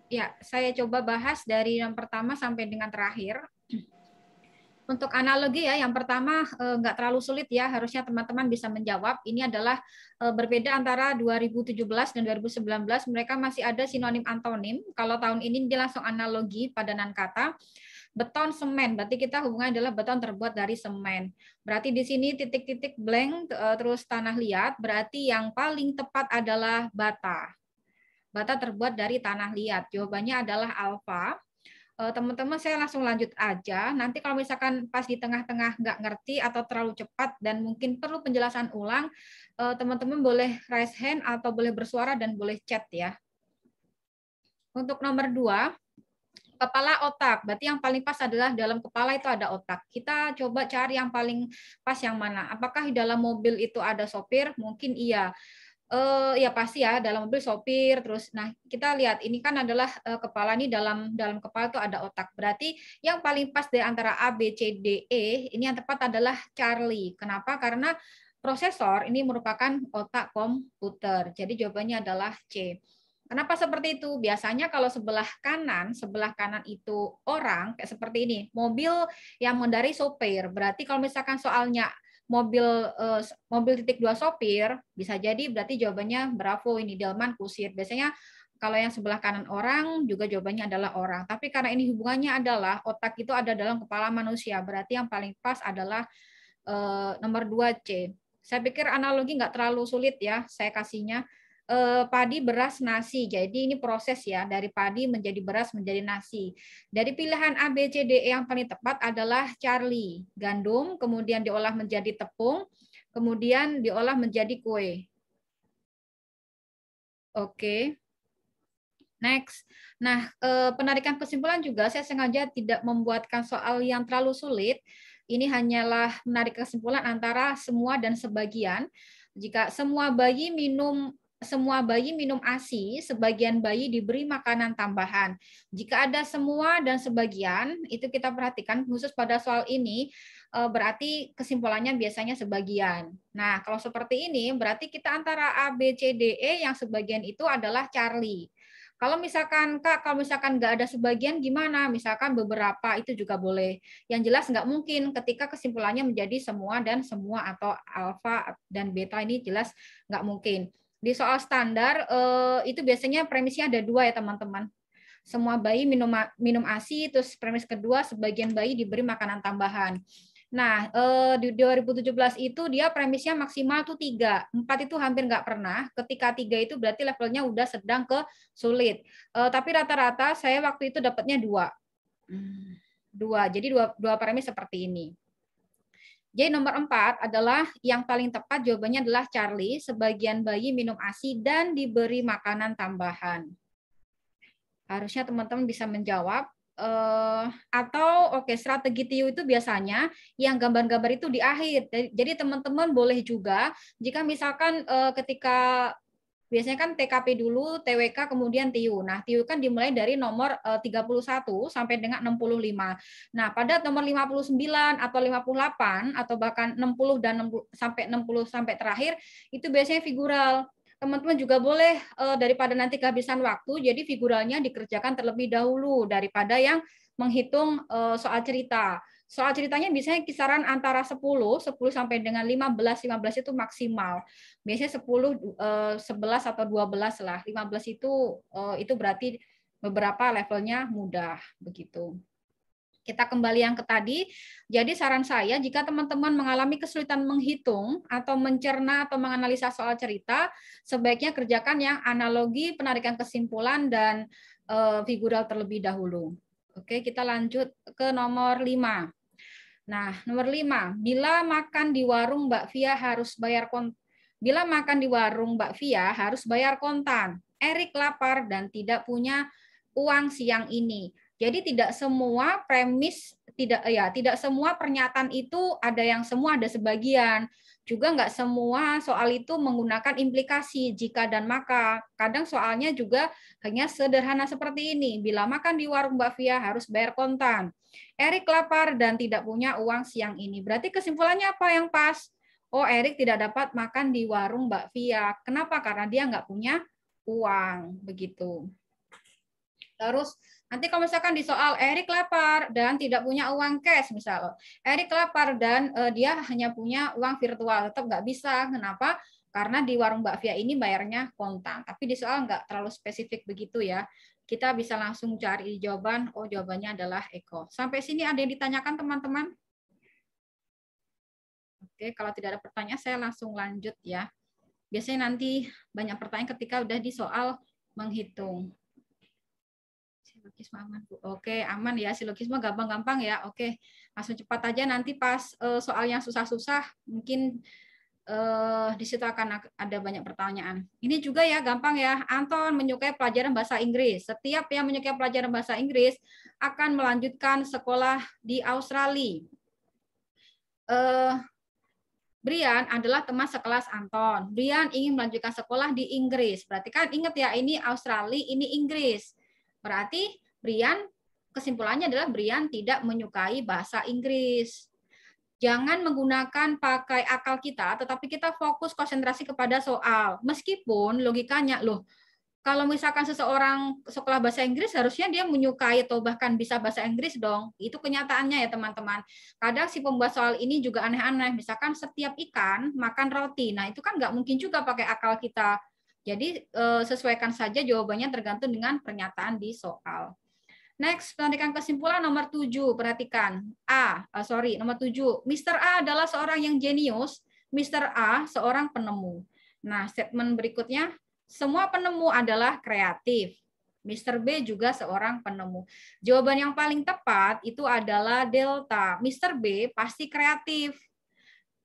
Ya, saya coba bahas dari yang pertama sampai dengan terakhir. Untuk analogi ya, yang pertama nggak terlalu sulit ya, harusnya teman-teman bisa menjawab. Ini adalah berbeda antara 2017 dan 2019, mereka masih ada sinonim antonim. Kalau tahun ini dia langsung analogi padanan kata. Beton semen, berarti kita hubungannya adalah beton terbuat dari semen. Berarti di sini titik-titik blank terus tanah liat, berarti yang paling tepat adalah bata. Bata terbuat dari tanah liat. Jawabannya adalah alfa. Teman-teman saya langsung lanjut aja. Nanti kalau misalkan pas di tengah-tengah nggak ngerti atau terlalu cepat dan mungkin perlu penjelasan ulang, teman-teman boleh raise hand atau boleh bersuara dan boleh chat ya. Untuk nomor 2, kepala otak. Berarti yang paling pas adalah dalam kepala itu ada otak. Kita coba cari yang paling pas yang mana. Apakah di dalam mobil itu ada sopir? Mungkin iya. Ya pasti ya dalam mobil sopir terus. Nah kita lihat ini kan adalah kepala nih dalam kepala itu ada otak. Berarti yang paling pas dari antara A, B, C, D, E ini yang tepat adalah Charlie. Kenapa? Karena prosesor ini merupakan otak komputer. Jadi jawabannya adalah C. Kenapa seperti itu? Biasanya kalau sebelah kanan itu orang kayak seperti ini, mobil yang mengendarai sopir. Berarti kalau misalkan soalnya mobil titik 2 sopir, bisa jadi berarti jawabannya Bravo ini delman kusir. Biasanya kalau yang sebelah kanan orang juga jawabannya adalah orang. Tapi karena ini hubungannya adalah otak itu ada dalam kepala manusia, berarti yang paling pas adalah nomor 2 C. Saya pikir analogi nggak terlalu sulit ya, saya kasihnya. Padi, beras, nasi. Jadi ini proses ya, dari padi menjadi beras menjadi nasi. Dari pilihan A, B, C, D, E yang paling tepat adalah Charlie. Gandum, kemudian diolah menjadi tepung, kemudian diolah menjadi kue. Oke. Next. Nah, penarikan kesimpulan juga saya sengaja tidak membuatkan soal yang terlalu sulit. Ini hanyalah menarik kesimpulan antara semua dan sebagian. Jika semua bayi minum ASI, sebagian bayi diberi makanan tambahan. Jika ada semua dan sebagian, itu kita perhatikan khusus pada soal ini, berarti kesimpulannya biasanya sebagian. Nah, kalau seperti ini, berarti kita antara A, B, C, D, E, yang sebagian itu adalah Charlie. Kalau misalkan Kak, kalau misalkan nggak ada sebagian gimana? Misalkan beberapa itu juga boleh. Yang jelas nggak mungkin ketika kesimpulannya menjadi semua dan semua atau alfa dan beta ini jelas nggak mungkin. Di soal standar itu biasanya premisnya ada 2 ya teman-teman. Semua bayi minum ASI, terus premis kedua sebagian bayi diberi makanan tambahan. Nah, di 2017 itu dia premisnya maksimal tuh 3. 4 itu hampir nggak pernah. Ketika 3 itu berarti levelnya udah sedang ke sulit. Tapi rata-rata saya waktu itu dapatnya 2. 2. Jadi dua premis seperti ini. Jadi nomor 4 adalah yang paling tepat jawabannya adalah Charlie. Sebagian bayi minum ASI dan diberi makanan tambahan. Harusnya teman-teman bisa menjawab. Atau strategi TIU itu biasanya yang gambar-gambar itu di akhir. Jadi teman-teman boleh juga jika misalkan ketika biasanya kan TKP dulu, TWK kemudian TIU. Nah, TIU kan dimulai dari nomor 31 sampai dengan 65. Nah, pada nomor 59 atau 58 atau bahkan 60 dan 60 sampai terakhir itu biasanya figural. Teman-teman juga boleh daripada nanti kehabisan waktu, jadi figuralnya dikerjakan terlebih dahulu daripada yang menghitung soal cerita. Soal ceritanya biasanya kisaran antara 10 sampai dengan 15 itu maksimal. Biasanya 10, 11 atau 12 lah. 15 itu berarti beberapa levelnya mudah begitu. Kita kembali yang ke tadi. Jadi saran saya jika teman-teman mengalami kesulitan menghitung atau mencerna atau menganalisa soal cerita, sebaiknya kerjakan yang analogi, penarikan kesimpulan dan figural terlebih dahulu. Oke, kita lanjut ke nomor 5. Nah, nomor 5, bila makan di warung Mbak Via harus bayar kontan. Bila makan di warung Mbak Via harus bayar kontan. Erik lapar dan tidak punya uang siang ini. Jadi tidak semua premis tidak semua pernyataan itu ada yang semua ada sebagian. Juga nggak semua soal itu menggunakan implikasi jika dan maka. Kadang soalnya juga hanya sederhana seperti ini. Bila makan di warung Mbak Via harus bayar kontan. Erik lapar dan tidak punya uang siang ini. Berarti kesimpulannya apa yang pas? Oh, Erik tidak dapat makan di warung Mbak Via. Kenapa? Karena dia nggak punya uang. Begitu. Terus nanti kalau misalkan di soal Erik lapar dan tidak punya uang cash misal, Erik lapar dan dia hanya punya uang virtual, tetap nggak bisa. Kenapa? Karena di warung bakpia ini bayarnya kontan. Tapi di soal nggak terlalu spesifik begitu ya. Kita bisa langsung cari jawaban. Oh, jawabannya adalah Eko. Sampai sini ada yang ditanyakan teman-teman? Oke, kalau tidak ada pertanyaan saya langsung lanjut ya. Biasanya nanti banyak pertanyaan ketika udah di soal menghitung. Silogisme aman, Bu. Oke, aman ya. Silogisme gampang-gampang ya. Oke, langsung cepat aja. Nanti pas soal yang susah-susah, mungkin di situ akan ada banyak pertanyaan. Ini juga ya, gampang ya. Anton menyukai pelajaran bahasa Inggris. Setiap yang menyukai pelajaran bahasa Inggris akan melanjutkan sekolah di Australia. Brian adalah teman sekelas Anton. Brian ingin melanjutkan sekolah di Inggris. Berarti kan ingat ya, ini Australia, ini Inggris. Berarti Brian, kesimpulannya adalah Brian tidak menyukai bahasa Inggris. Jangan menggunakan pakai akal kita, tetapi kita fokus konsentrasi kepada soal. Meskipun logikanya, loh, kalau misalkan seseorang sekolah bahasa Inggris, harusnya dia menyukai atau bahkan bisa bahasa Inggris dong. Itu kenyataannya ya teman-teman. Kadang si pembuat soal ini juga aneh-aneh. Misalkan setiap ikan makan roti. Nah itu kan nggak mungkin juga pakai akal kita. Jadi sesuaikan saja jawabannya tergantung dengan pernyataan di soal. Next, penarikan kesimpulan nomor 7. Perhatikan. Nomor 7. Mr. A adalah seorang yang jenius. Mr. A seorang penemu. Nah, statement berikutnya. Semua penemu adalah kreatif. Mr. B juga seorang penemu. Jawaban yang paling tepat itu adalah delta. Mr. B pasti kreatif.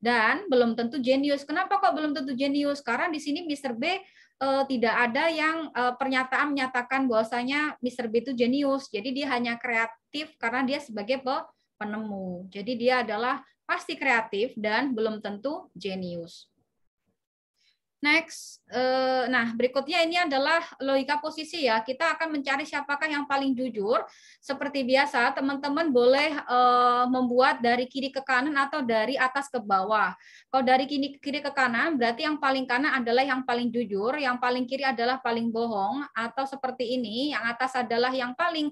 Dan belum tentu jenius. Kenapa kok belum tentu jenius? Karena di sini Mr. B tidak ada yang pernyataan menyatakan bahwasanya Mr. B itu jenius. Jadi dia hanya kreatif karena dia sebagai penemu. Jadi dia adalah pasti kreatif dan belum tentu jenius. Next, nah berikutnya ini adalah logika posisi ya. Kita akan mencari siapakah yang paling jujur. Seperti biasa, teman-teman boleh membuat dari kiri ke kanan atau dari atas ke bawah. Kalau dari kiri ke kanan, berarti yang paling kanan adalah yang paling jujur, yang paling kiri adalah paling bohong, atau seperti ini, yang atas adalah yang paling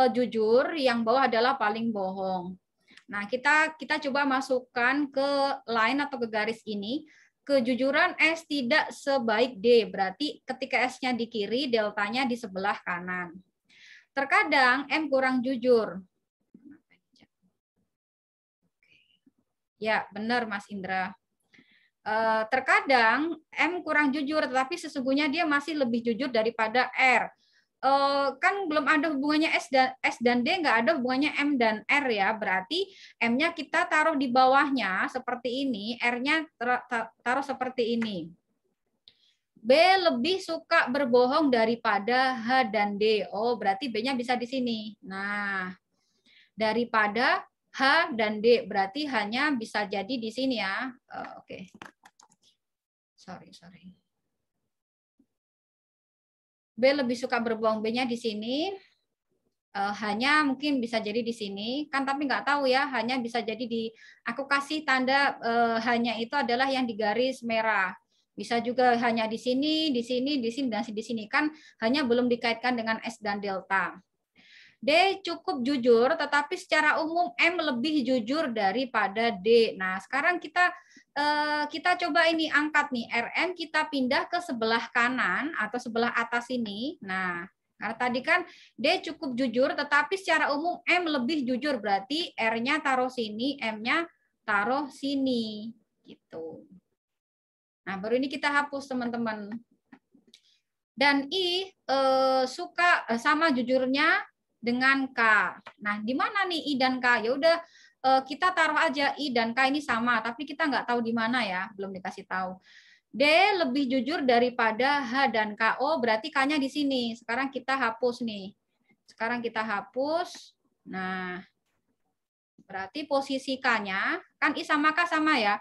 jujur, yang bawah adalah paling bohong. Nah, kita coba masukkan ke line atau ke garis ini. Kejujuran S tidak sebaik D, berarti ketika S-nya di kiri, deltanya di sebelah kanan. Terkadang M kurang jujur. Ya, benar Mas Indra. Terkadang M kurang jujur, tetapi sesungguhnya dia masih lebih jujur daripada R. Kan belum ada hubungannya S dan D, nggak ada hubungannya M dan R ya. Berarti M-nya kita taruh di bawahnya seperti ini, R-nya taruh seperti ini. B lebih suka berbohong daripada H dan D. Oh, berarti B-nya bisa di sini. Nah, daripada H dan D, berarti hanya bisa jadi di sini ya. Oke. Sorry. B lebih suka berbohong, B-nya di sini. Hanya mungkin bisa jadi di sini, kan tapi nggak tahu ya, hanya bisa jadi di, aku kasih tanda hanya itu adalah yang di garis merah. Bisa juga hanya di sini, di sini, dan di sini. Kan hanya belum dikaitkan dengan S dan delta. D cukup jujur, tetapi secara umum M lebih jujur daripada D. Nah, sekarang kita coba ini angkat nih, Rn kita pindah ke sebelah kanan atau sebelah atas ini. Nah, karena tadi kan D cukup jujur, tetapi secara umum M lebih jujur. Berarti R-nya taruh sini, M-nya taruh sini. Gitu. Nah, baru ini kita hapus, teman-teman. Dan I suka sama jujurnya dengan K. Nah, di mana nih I dan K? Ya udah kita taruh aja I dan K ini sama, tapi kita nggak tahu di mana ya, belum dikasih tahu. D lebih jujur daripada H dan K. Oh, berarti K-nya di sini. Sekarang kita hapus nih. Sekarang kita hapus. Nah, berarti posisi K-nya, kan I sama K sama ya.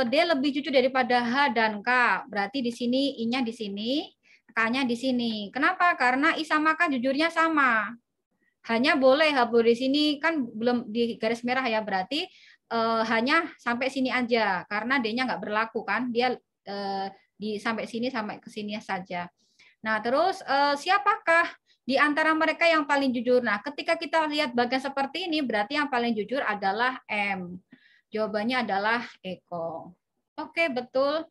D lebih jujur daripada H dan K. Berarti di sini I-nya di sini, K-nya di sini. Kenapa? Karena I sama K jujurnya sama. Hanya boleh hapus di sini, kan belum di garis merah ya. Berarti hanya sampai sini aja. Karena D-nya nggak berlaku kan. Dia sampai sini sampai ke sini saja. Nah, terus siapakah Di antara mereka yang paling jujur. Nah, ketika kita lihat bagian seperti ini, berarti yang paling jujur adalah M. Jawabannya adalah Eko. Oke, betul.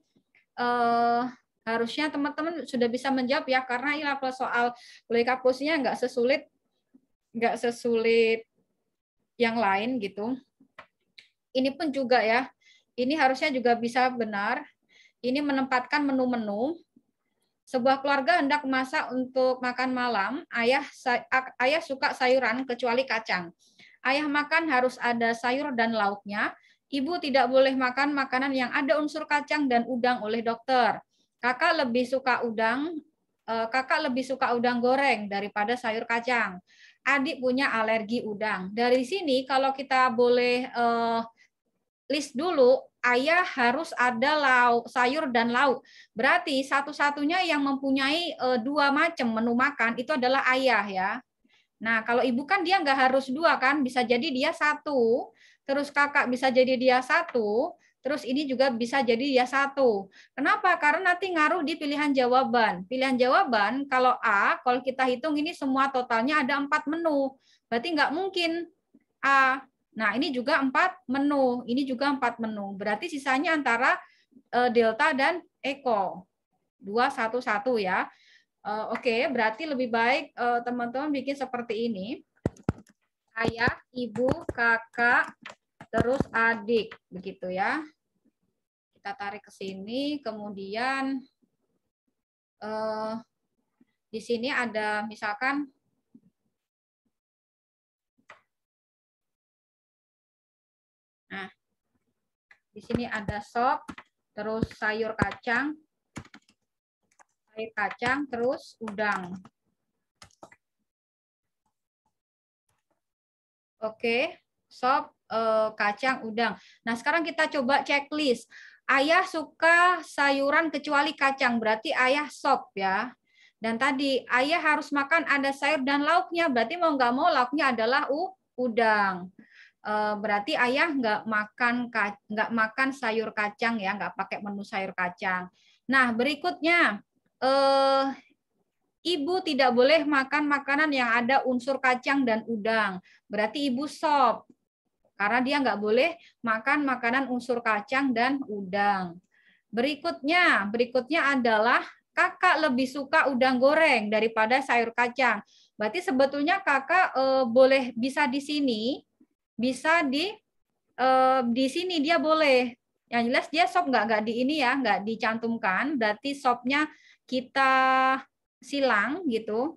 Harusnya teman-teman sudah bisa menjawab ya, karena ini level soal logika posisinya nggak sesulit yang lain gitu. Ini pun juga ya, ini harusnya juga bisa benar. Ini menempatkan menu-menu. Sebuah keluarga hendak masak untuk makan malam. Ayah suka sayuran kecuali kacang. Ayah makan harus ada sayur dan lauknya. Ibu tidak boleh makan makanan yang ada unsur kacang dan udang oleh dokter. Kakak lebih suka udang goreng daripada sayur kacang. Adik punya alergi udang. Dari sini kalau kita boleh list dulu, ayah harus ada sayur dan lauk. Berarti satu-satunya yang mempunyai 2 macam menu makan itu adalah ayah ya. Nah, kalau ibu kan dia nggak harus 2 kan, bisa jadi dia 1, terus kakak bisa jadi dia 1, terus ini juga bisa jadi dia 1. Kenapa? Karena nanti ngaruh di pilihan jawaban. Pilihan jawaban kalau A, kalau kita hitung ini semua totalnya ada 4 menu. Berarti nggak mungkin A. Nah, ini juga 4 menu. Ini juga 4 menu. Berarti sisanya antara delta dan Eko. 2, 1, 1 ya. Oke, berarti lebih baik teman-teman bikin seperti ini. Ayah, ibu, kakak, terus adik. Begitu ya. Kita tarik ke sini. Kemudian di sini ada misalkan di sini ada sop, terus sayur kacang, terus udang. Oke, sop, kacang, udang. Nah, sekarang kita coba checklist. Ayah suka sayuran kecuali kacang, berarti ayah sop ya. Dan tadi ayah harus makan ada sayur dan lauknya, berarti mau nggak mau lauknya adalah udang. Berarti ayah nggak makan sayur kacang ya, nggak pakai menu sayur kacang. Nah, berikutnya ibu tidak boleh makan makanan yang ada unsur kacang dan udang. Berarti ibu sop. Karena dia nggak boleh makan makanan unsur kacang dan udang. Berikutnya adalah kakak lebih suka udang goreng daripada sayur kacang. Berarti sebetulnya kakak boleh bisa di sini, bisa di sini dia boleh. Yang jelas dia sop nggak di ini ya, nggak dicantumkan. Berarti sopnya kita silang gitu.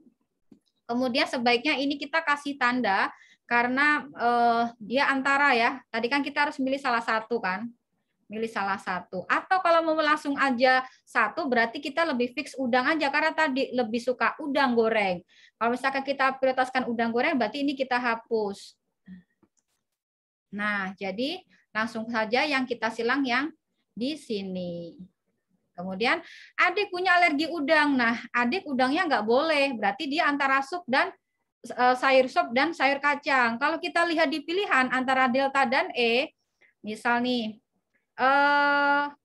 Kemudian sebaiknya ini kita kasih tanda karena dia antara ya. Tadi kan kita harus milih salah satu kan. Milih salah satu. Atau kalau mau langsung aja 1 berarti kita lebih fix udang aja karena tadi lebih suka udang goreng. Kalau misalkan kita prioritaskan udang goreng berarti ini kita hapus. Nah, jadi langsung saja yang kita silang yang di sini. Kemudian adik punya alergi udang. Nah, adik udangnya nggak boleh. Berarti dia antara sup dan sayur sop dan sayur kacang. Kalau kita lihat di pilihan antara delta dan E, misal nih, 2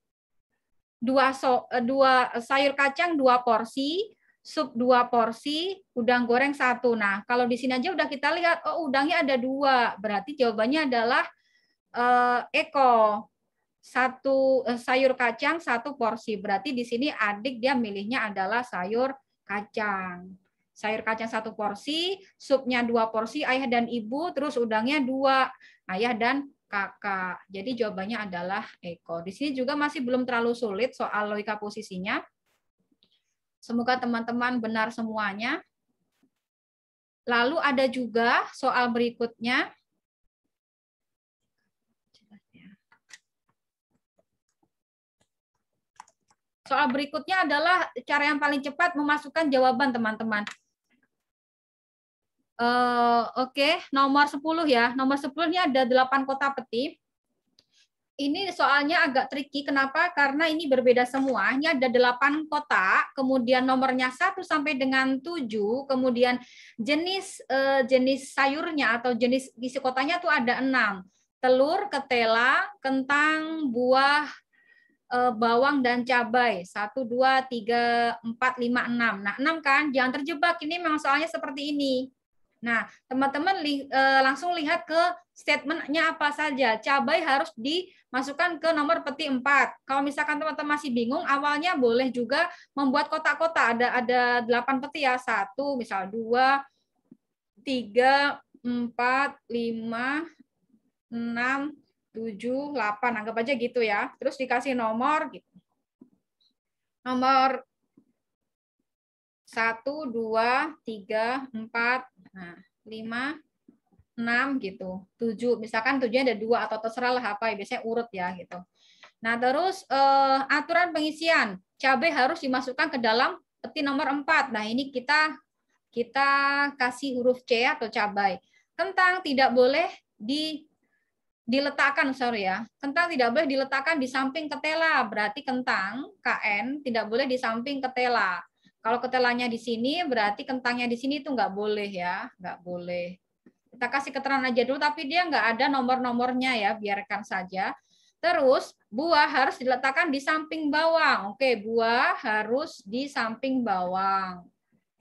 sayur kacang 2 porsi, sup 2 porsi, udang goreng 1. Nah, kalau di sini aja udah kita lihat, oh udangnya ada 2. Berarti jawabannya adalah Eko. 1 sayur kacang 1 porsi. Berarti di sini adik dia milihnya adalah sayur kacang. Sayur kacang 1 porsi, supnya 2 porsi, ayah dan ibu, terus udangnya 2, ayah dan kakak. Jadi jawabannya adalah Eko. Di sini juga masih belum terlalu sulit soal logika posisinya. Semoga teman-teman benar semuanya. Lalu ada juga soal berikutnya. Soal berikutnya adalah cara yang paling cepat memasukkan jawaban, teman-teman. Oke, nomor 10 ya. Nomor 10 ini ada 8 kota peti. Ini soalnya agak tricky. Kenapa? Karena ini berbeda semua. Ini ada 8 kota, kemudian nomornya 1 sampai dengan 7, kemudian jenis sayurnya atau jenis isi kotanya tuh ada 6. Telur, ketela, kentang, buah, bawang dan cabai. 1, 2, 3, 4, 5, 6. Nah, 6 kan, jangan terjebak. Ini memang soalnya seperti ini. Nah, teman-teman langsung lihat ke statementnya apa saja. Cabai harus dimasukkan ke nomor peti 4. Kalau misalkan teman-teman masih bingung, awalnya boleh juga membuat kotak-kotak. Ada 8 peti ya. 1, misal 2, 3, 4, 5, 6, 7, 8. Anggap aja gitu ya. Terus dikasih nomor gitu. Nomor 1, 2, 3, 4, 5, 6 gitu. 7. Misalkan 7-nya ada 2 atau terserah lah apa ya, biasanya urut ya gitu. Nah, terus aturan pengisian. Cabai harus dimasukkan ke dalam peti nomor 4. Nah, ini kita kasih huruf C atau cabai. Kentang tidak boleh diletakkan, sorry ya. Kentang tidak boleh diletakkan di samping ketela. Berarti kentang, KN, tidak boleh di samping ketela. Kalau ketelanya di sini, berarti kentangnya di sini itu nggak boleh ya. Nggak boleh. Kita kasih keterangan aja dulu, tapi dia nggak ada nomor-nomornya ya. Biarkan saja. Terus, buah harus diletakkan di samping bawang. Oke, buah harus di samping bawang.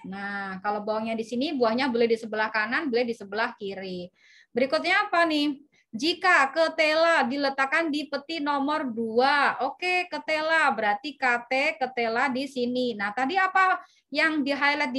Nah, kalau bawangnya di sini, buahnya boleh di sebelah kanan, boleh di sebelah kiri. Berikutnya apa nih? Jika ketela diletakkan di peti nomor 2. Oke, ketela berarti KT ketela di sini. Nah, tadi apa yang di-highlight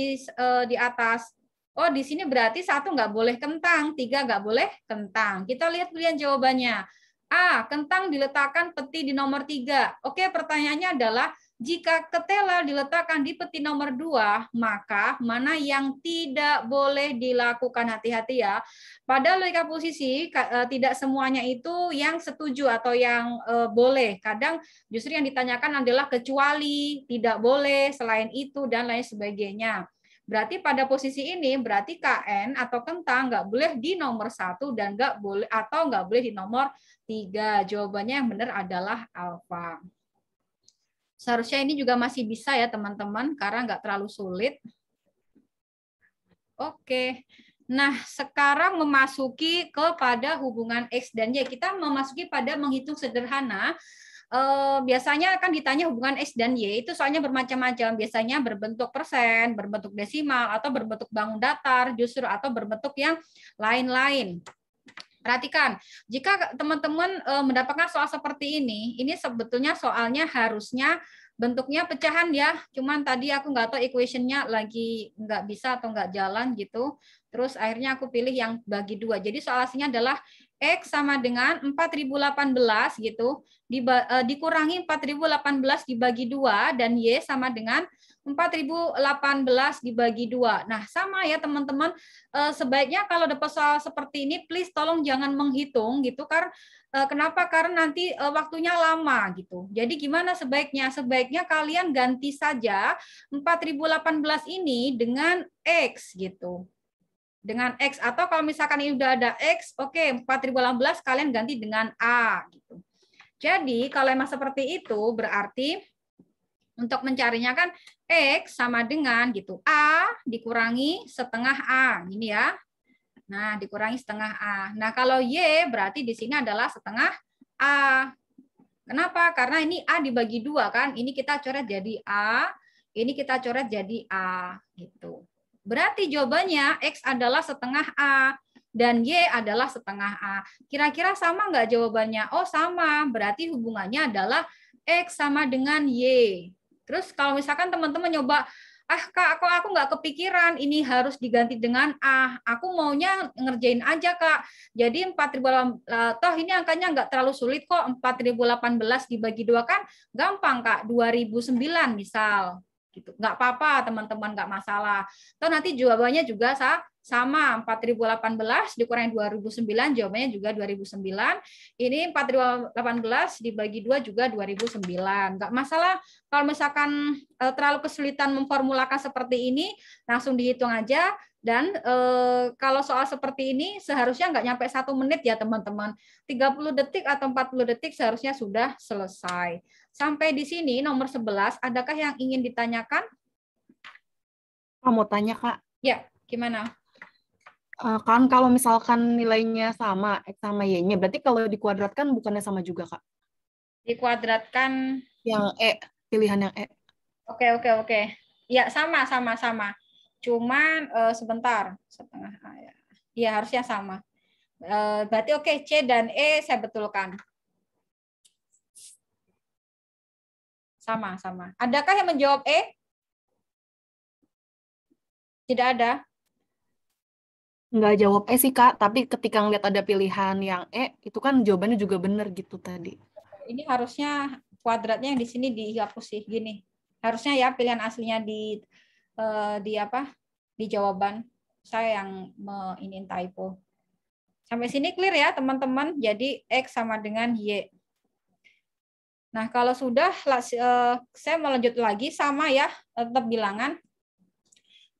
di atas? Oh, di sini berarti 1 nggak boleh kentang, 3 nggak boleh kentang. Kita lihat pilihan jawabannya. A, kentang diletakkan peti di nomor 3. Oke, pertanyaannya adalah jika ketela diletakkan di peti nomor 2, maka mana yang tidak boleh dilakukan? Hati-hati ya. Pada logika posisi, tidak semuanya itu yang setuju atau yang boleh. Kadang justru yang ditanyakan adalah kecuali, tidak boleh, selain itu, dan lain sebagainya. Berarti pada posisi ini, berarti KN atau kentang nggak boleh di nomor 1 dan nggak boleh atau nggak boleh di nomor 3. Jawabannya yang benar adalah alfa. Seharusnya ini juga masih bisa ya teman-teman, karena nggak terlalu sulit. Oke, nah sekarang memasuki kepada hubungan X dan Y. Kita memasuki pada menghitung sederhana. Biasanya akan ditanya hubungan X dan Y, itu soalnya bermacam-macam. Biasanya berbentuk persen, berbentuk desimal, atau berbentuk bangun datar, justru atau berbentuk yang lain-lain. Perhatikan, jika teman-teman mendapatkan soal seperti ini sebetulnya soalnya harusnya bentuknya pecahan ya. Cuman tadi aku nggak tahu equation-nya lagi nggak bisa atau nggak jalan gitu. Terus akhirnya aku pilih yang bagi 2. Jadi soal aslinya adalah X sama dengan 4018 gitu. Dikurangi 4018 dibagi 2 dan Y sama dengan 4018 dibagi 2. Nah, sama ya teman-teman. Sebaiknya kalau dapat soal seperti ini, please tolong jangan menghitung gitu. Kenapa? Karena nanti waktunya lama gitu. Jadi gimana sebaiknya? Sebaiknya kalian ganti saja 4018 ini dengan X gitu. Dengan X, atau kalau misalkan ini udah ada X, oke, 4018 kalian ganti dengan A gitu. Jadi kalau emang seperti itu berarti untuk mencarinya kan X sama dengan gitu A dikurangi setengah A, ini ya. Nah, dikurangi setengah A. Nah, kalau Y berarti di sini adalah setengah A. Kenapa? Karena ini A dibagi 2 kan. Ini kita coret jadi A, ini kita coret jadi A gitu. Berarti jawabannya X adalah setengah A dan Y adalah setengah A. Kira-kira sama nggak jawabannya? Oh, sama. Berarti hubungannya adalah X sama dengan Y. Terus kalau misalkan teman-teman nyoba, Kak, aku nggak kepikiran ini harus diganti dengan A. Aku maunya ngerjain aja, Kak. Jadi 4000, toh ini angkanya nggak terlalu sulit kok. 4018 dibagi 2 kan gampang, Kak. 2009 misal. Gitu. Nggak apa-apa, teman-teman, nggak masalah. Toh nanti jawabannya juga sama, 4018 dikurangi 2009, jawabannya juga 2009. Ini 4018 dibagi 2 juga 2009. Nggak masalah kalau misalkan terlalu kesulitan memformulakan seperti ini, langsung dihitung aja. Dan kalau soal seperti ini seharusnya nggak nyampe 1 menit ya teman-teman. 30 detik atau 40 detik seharusnya sudah selesai. Sampai di sini nomor 11, adakah yang ingin ditanyakan? Mau tanya, Kak. Ya, gimana? Kan kalau misalkan nilainya sama, X sama Y-nya, berarti kalau dikuadratkan bukannya sama juga, Kak? Dikuadratkan. Yang E, pilihan yang E. Oke. Ya, sama. Cuman sebentar, setengah A ya. Iya, harusnya sama. Berarti oke, C dan E saya betulkan. Sama. Adakah yang menjawab E? Tidak ada. Nggak jawab E sih, Kak. Tapi ketika ngeliat ada pilihan yang E, itu kan jawabannya juga bener gitu tadi. Ini harusnya kuadratnya yang di sini dihapus sih, gini. Harusnya ya pilihan aslinya di apa? Di jawaban. Saya yang ini typo. Sampai sini clear ya, teman-teman. Jadi X sama dengan Y. Nah, kalau sudah, saya mau lanjut lagi sama ya, tetap bilangan.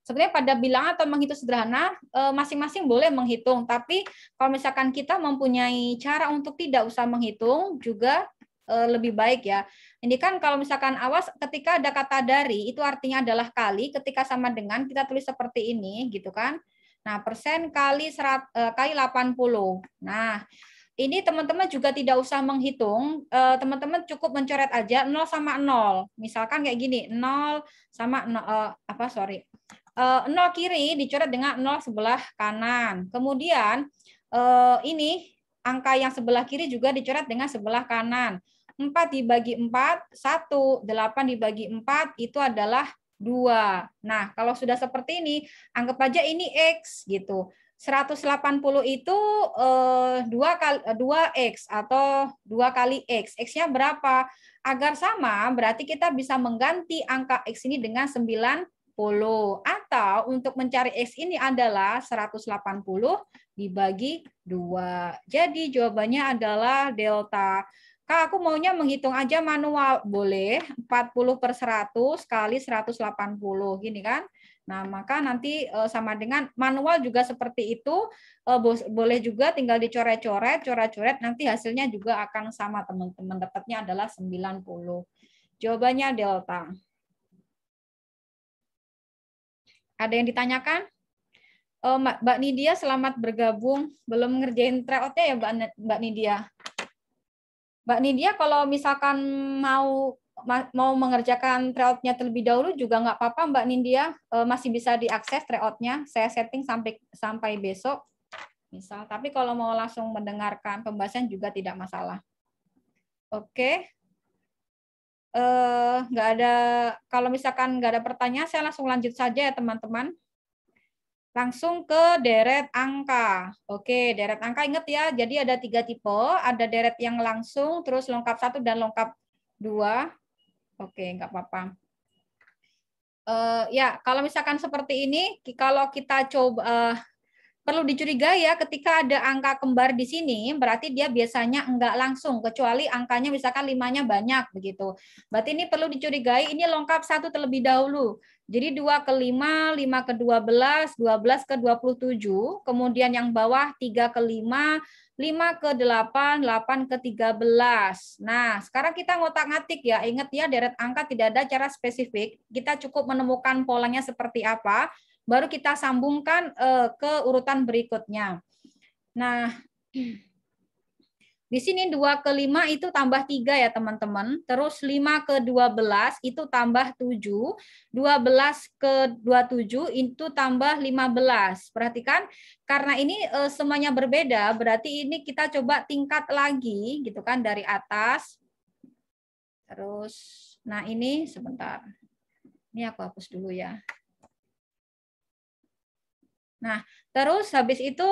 Sebenarnya pada bilangan atau menghitung sederhana, masing-masing boleh menghitung. Tapi kalau misalkan kita mempunyai cara untuk tidak usah menghitung, juga lebih baik ya. Ini kan kalau misalkan awas ketika ada kata dari, itu artinya adalah kali, ketika sama dengan, kita tulis seperti ini, gitu kan. Nah, persen kali 80. Nah, ini teman-teman juga tidak usah menghitung, teman-teman cukup mencoret aja 0 sama 0. Misalkan kayak gini, 0 sama 0, 0 kiri dicoret dengan 0 sebelah kanan. Kemudian ini angka yang sebelah kiri juga dicoret dengan sebelah kanan. 4 dibagi 4, 1. 8 dibagi 4, itu adalah 2. Nah, kalau sudah seperti ini, anggap aja ini X gitu. 180 itu 2x atau 2 kali X. X-nya berapa? Agar sama, berarti kita bisa mengganti angka X ini dengan 90. Atau untuk mencari X ini adalah 180 dibagi 2. Jadi jawabannya adalah delta. Kak, aku maunya menghitung aja manual. Boleh, 40/100 kali 180. Gini kan? Nah, maka nanti sama dengan manual juga seperti itu. Boleh juga tinggal dicoret-coret, nanti hasilnya juga akan sama, teman-teman. Dapatnya adalah 90. Jawabannya delta. Ada yang ditanyakan? Mbak Nidia, selamat bergabung. Belum ngerjain tryout-nya ya, Mbak Nidia? Mbak Nidia, kalau misalkan mau mengerjakan tryout-nya terlebih dahulu juga nggak apa-apa, Mbak Nidia. Masih bisa diakses tryout-nya. Saya setting sampai besok, misal. Tapi kalau mau langsung mendengarkan pembahasan juga tidak masalah. Oke. Nggak ada. Kalau misalkan nggak ada pertanyaan, saya langsung lanjut saja ya, teman-teman. Langsung ke deret angka. Oke, deret angka ingat ya, jadi ada 3 tipe, ada deret yang langsung, terus lengkap 1 dan lengkap 2. Oke, nggak apa-apa. Ya, kalau misalkan seperti ini, kalau kita coba, perlu dicurigai ya, ketika ada angka kembar di sini, berarti dia biasanya enggak langsung, kecuali angkanya misalkan 5-nya banyak, begitu. Berarti ini perlu dicurigai, ini lengkap 1 terlebih dahulu. Jadi 2 ke 5, 5 ke 12, 12 ke 27, kemudian yang bawah 3 ke 5, 5 ke 8, 8 ke 13. Nah, sekarang kita ngotak-ngatik ya, ingat ya, deret angka tidak ada cara spesifik, kita cukup menemukan polanya seperti apa, baru kita sambungkan ke urutan berikutnya. Nah, di sini 2 ke 5 itu tambah 3 ya teman-teman. Terus 5 ke 12 itu tambah 7. 12 ke 27 itu tambah 15. Perhatikan, karena ini semuanya berbeda, berarti ini kita coba tingkat lagi gitu kan dari atas. Terus, nah ini sebentar. Ini aku hapus dulu ya. Nah, terus habis itu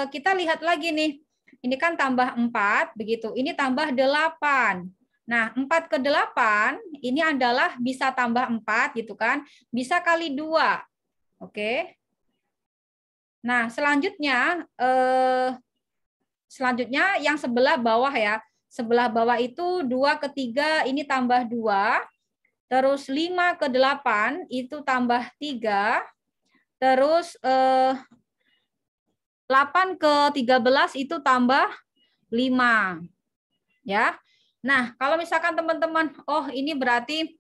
kita lihat lagi nih. Ini kan tambah 4, begitu. Ini tambah 8. Nah, 4 ke 8 ini adalah bisa tambah 4 gitu kan. Bisa kali 2. Oke. Nah, selanjutnya yang sebelah bawah ya. Sebelah bawah itu 2 ke 3 ini tambah 2. Terus 5 ke 8 itu tambah 3. Terus 8 ke 13 itu tambah 5. Ya. Nah, kalau misalkan teman-teman, oh ini berarti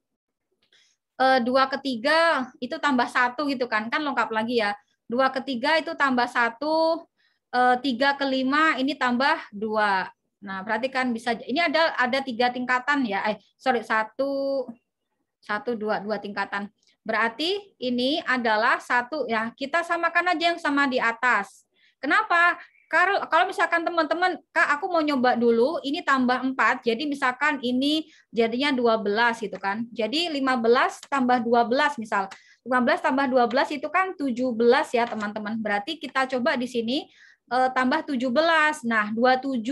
2 ke 3 itu tambah 1 gitu kan. Kan lengkap lagi ya. 2 ke 3 itu tambah 1, 3 ke 5 ini tambah 2. Nah, perhatikan bisa ini ada 3 tingkatan ya. Sorry, dua tingkatan. Berarti ini adalah satu ya. Kita samakan aja yang sama di atas. Kenapa? Kalau misalkan teman-teman, Kak, aku mau nyoba dulu, ini tambah 4, jadi misalkan ini jadinya 12 gitu kan. Jadi 15 tambah 12 misal. 15 tambah 12 itu kan 17 ya, teman-teman. Berarti kita coba di sini tambah 17. Nah, 27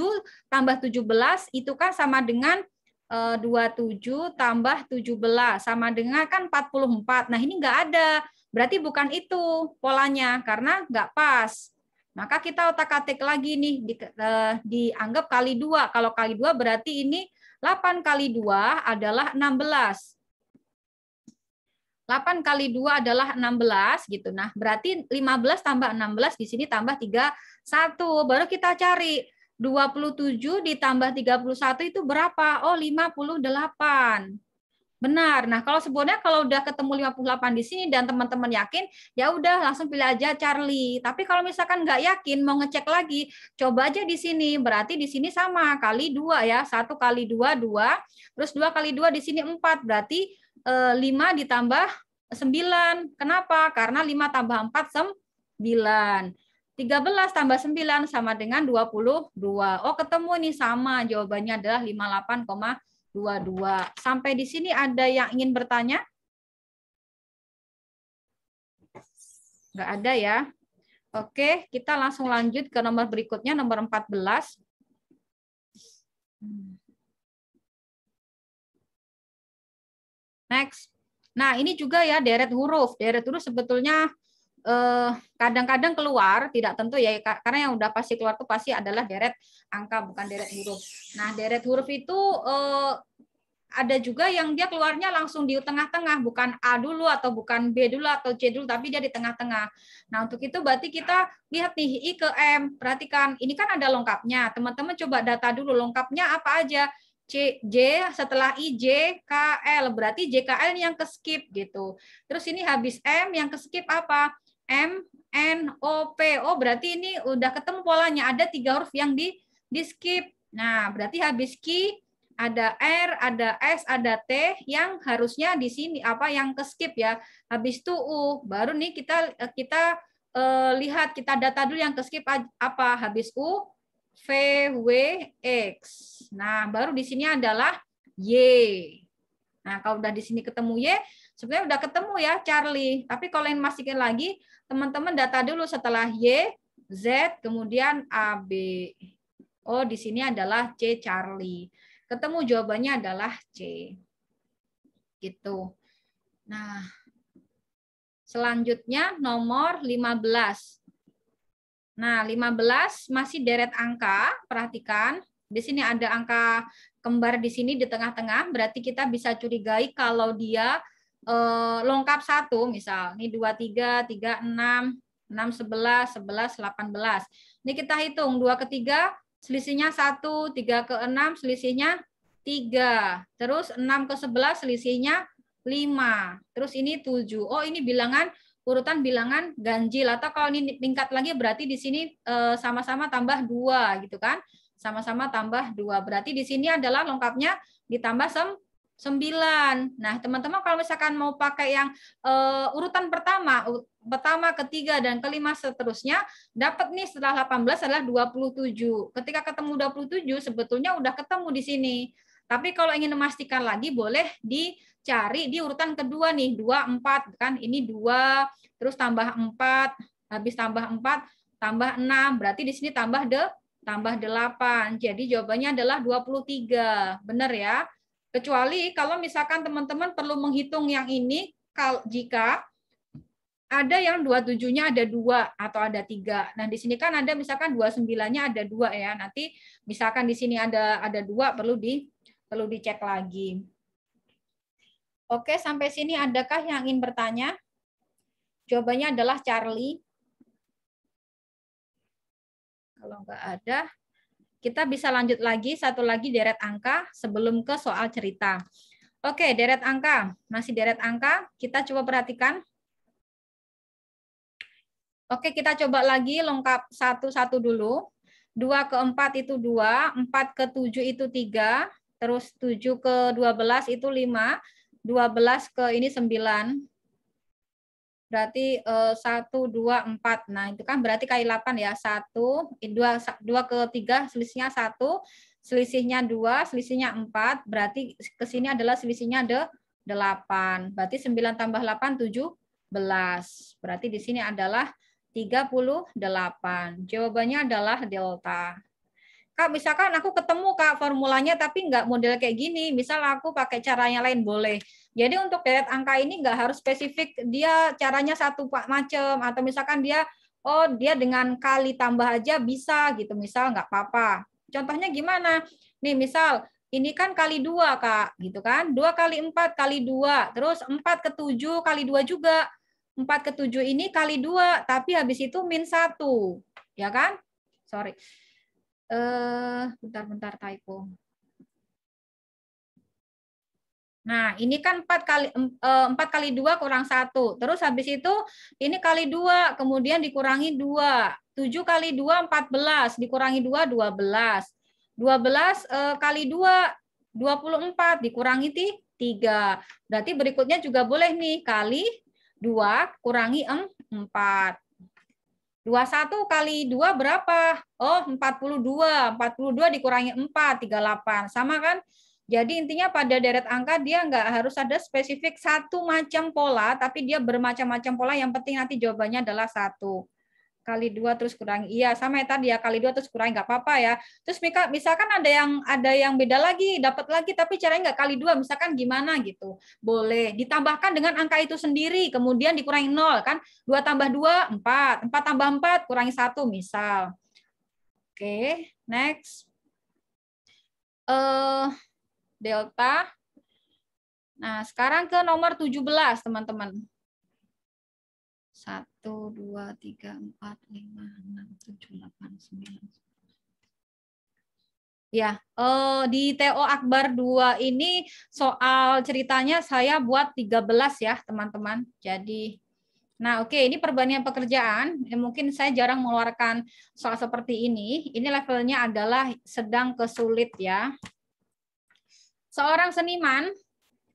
tambah 17 itu kan sama dengan 27 tambah 17 sama dengan kan 44. Nah, ini enggak ada. Berarti bukan itu polanya karena enggak pas. Maka kita otak-atik lagi nih, dianggap kali 2. Kalau kali 2 berarti ini 8 kali 2 adalah 16. 8 kali 2 adalah 16 gitu. Nah, berarti 15 tambah 16 di sini tambah 31. Baru kita cari 27 ditambah 31 itu berapa? Oh, 58. Benar. Nah, kalau sebenarnya kalau udah ketemu 58 di sini dan teman-teman yakin, ya udah langsung pilih aja Charlie. Tapi kalau misalkan nggak yakin, mau ngecek lagi, coba aja di sini. Berarti di sini sama, kali 2 ya. 1 kali 2, 2. Terus 2 kali 2 di sini 4. Berarti 5 ditambah 9. Kenapa? Karena 5 tambah 4, 9. 13 tambah 9 sama dengan 22. Oh, ketemu nih sama. Jawabannya adalah 58,22. Sampai di sini ada yang ingin bertanya? Nggak ada ya. Oke, kita langsung lanjut ke nomor berikutnya, nomor 14. Next. Nah, ini juga ya deret huruf. Deret huruf sebetulnya kadang-kadang keluar, tidak tentu ya, karena yang udah pasti keluar itu pasti adalah deret angka, bukan deret huruf. Nah, deret huruf itu ada juga yang dia keluarnya langsung di tengah-tengah, bukan A dulu atau bukan B dulu atau C dulu, tapi dia di tengah-tengah. Nah, untuk itu berarti kita lihat nih I ke M. Perhatikan, ini kan ada lengkapnya. Teman-teman coba data dulu lengkapnya apa aja. C, J, setelah I, J, K, L. Berarti J, K, L ini yang ke skip gitu. Terus ini habis M, yang ke skip apa? M, N, O, P. Oh, berarti ini udah ketemu polanya. Ada 3 huruf yang di skip. Nah, berarti habis Q, ada R, ada S, ada T yang harusnya di sini apa yang ke skip ya. Habis itu U. Baru nih kita lihat, kita data dulu yang ke skip apa. Habis U, V, W, X. Nah, baru di sini adalah Y. Nah, kalau udah di sini ketemu Y, sebenarnya udah ketemu ya Charlie. Tapi kalau yang masukin lagi, teman-teman data dulu setelah Y, Z, kemudian A, B. Oh, di sini adalah C Charlie. Ketemu jawabannya adalah C. Gitu. Nah, selanjutnya nomor 15. Nah, 15 masih deret angka, perhatikan. Di sini ada angka kembar di sini di tengah-tengah, berarti kita bisa curigai kalau dia lengkap 1, misal. Ini 23, 3, 6, 6, 11, 11, 18. Ini kita hitung, 2 ke 3, selisihnya 1, 3 ke 6, selisihnya 3. Terus 6 ke 11, selisihnya 5. Terus ini 7. Oh, ini bilangan urutan bilangan ganjil, atau kalau ini tingkat lagi berarti di sini sama-sama tambah 2 gitu kan. Sama-sama tambah 2. Berarti di sini adalah lengkapnya ditambah 9. Nah, teman-teman kalau misalkan mau pakai yang urutan pertama, ketiga dan kelima seterusnya, dapat nih setelah 18 adalah 27. Ketika ketemu 27 sebetulnya udah ketemu di sini. Tapi kalau ingin memastikan lagi boleh dicari di urutan kedua nih, 2, 4 kan. Ini 2, terus tambah 4, habis tambah 4, tambah 6, berarti di sini tambah 8. Jadi jawabannya adalah 23. Benar ya? Kecuali kalau misalkan teman-teman perlu menghitung yang ini jika ada yang 27-nya ada 2 atau ada 3. Nah, di sini kan ada misalkan 29-nya ada 2 ya. Nanti misalkan di sini ada 2 perlu dicek lagi. Oke, sampai sini adakah yang ingin bertanya? Jawabannya adalah Charlie. Kalau nggak ada, kita bisa lanjut lagi, satu lagi deret angka sebelum ke soal cerita. Oke, deret angka. Masih deret angka, kita coba perhatikan. Oke, kita coba lagi lengkap satu-satu dulu. 2 ke 4 itu 2, 4 ke 7 itu 3, terus 7 ke 12 itu 5, 12 ke ini 9. Berarti 1, 2, 4. Nah, itu kan berarti kali 8 ya. 1, 2 ke 3 selisihnya 1, selisihnya 2, selisihnya 4. Berarti ke sini adalah selisihnya 8. Berarti 9 tambah 8, 17. Berarti di sini adalah 38. Jawabannya adalah delta. Kak, misalkan aku ketemu Kak formulanya tapi nggak model kayak gini. Misal aku pakai caranya lain boleh. Jadi untuk deret angka ini nggak harus spesifik dia caranya satu macam atau misalkan dia dengan kali tambah aja bisa gitu. Misal nggak apa-apa. Contohnya gimana? Nih misal ini kan kali 2 Kak gitu kan. 2 kali 4 kali 2. Terus 4 ke 7 kali 2 juga. 4 ke 7 ini kali 2 tapi habis itu min 1. Ya kan? Sorry. Bentar typo. Nah, ini kan 4 kali 2 kurang 1. Terus habis itu ini kali 2, kemudian dikurangi 2. 7 kali 2 14, dikurangi 2 12. 12 kali 2 24, dikurangi 3. Berarti berikutnya juga boleh nih kali 2 kurangi 4. 21 kali 2 berapa? Oh, 42. 42 dikurangi 4, 38. Sama kan? Jadi intinya pada deret angka dia nggak harus ada spesifik satu macam pola, tapi dia bermacam-macam pola. Yang penting nanti jawabannya adalah 1. Kali 2 terus kurangi. Iya, sama ya tadi ya, kali 2 terus kurangi nggak apa-apa ya. Terus misalkan ada yang beda lagi, dapat lagi tapi caranya nggak kali 2, misalkan gimana gitu. Boleh ditambahkan dengan angka itu sendiri, kemudian dikurangi 0 kan. 2 tambah 2 4, 4 tambah 4 kurangi 1 misal. Oke, next. Delta. Nah, sekarang ke nomor 17, teman-teman. 1, 2, 3, 4, 5, 6, 7, 8, 9. Ya, di TO Akbar 2 ini soal ceritanya saya buat 13 ya, teman-teman. Jadi, nah oke, ini perbandingan pekerjaan. Mungkin saya jarang mengeluarkan soal seperti ini. Ini levelnya adalah sedang ke sulit ya. Seorang seniman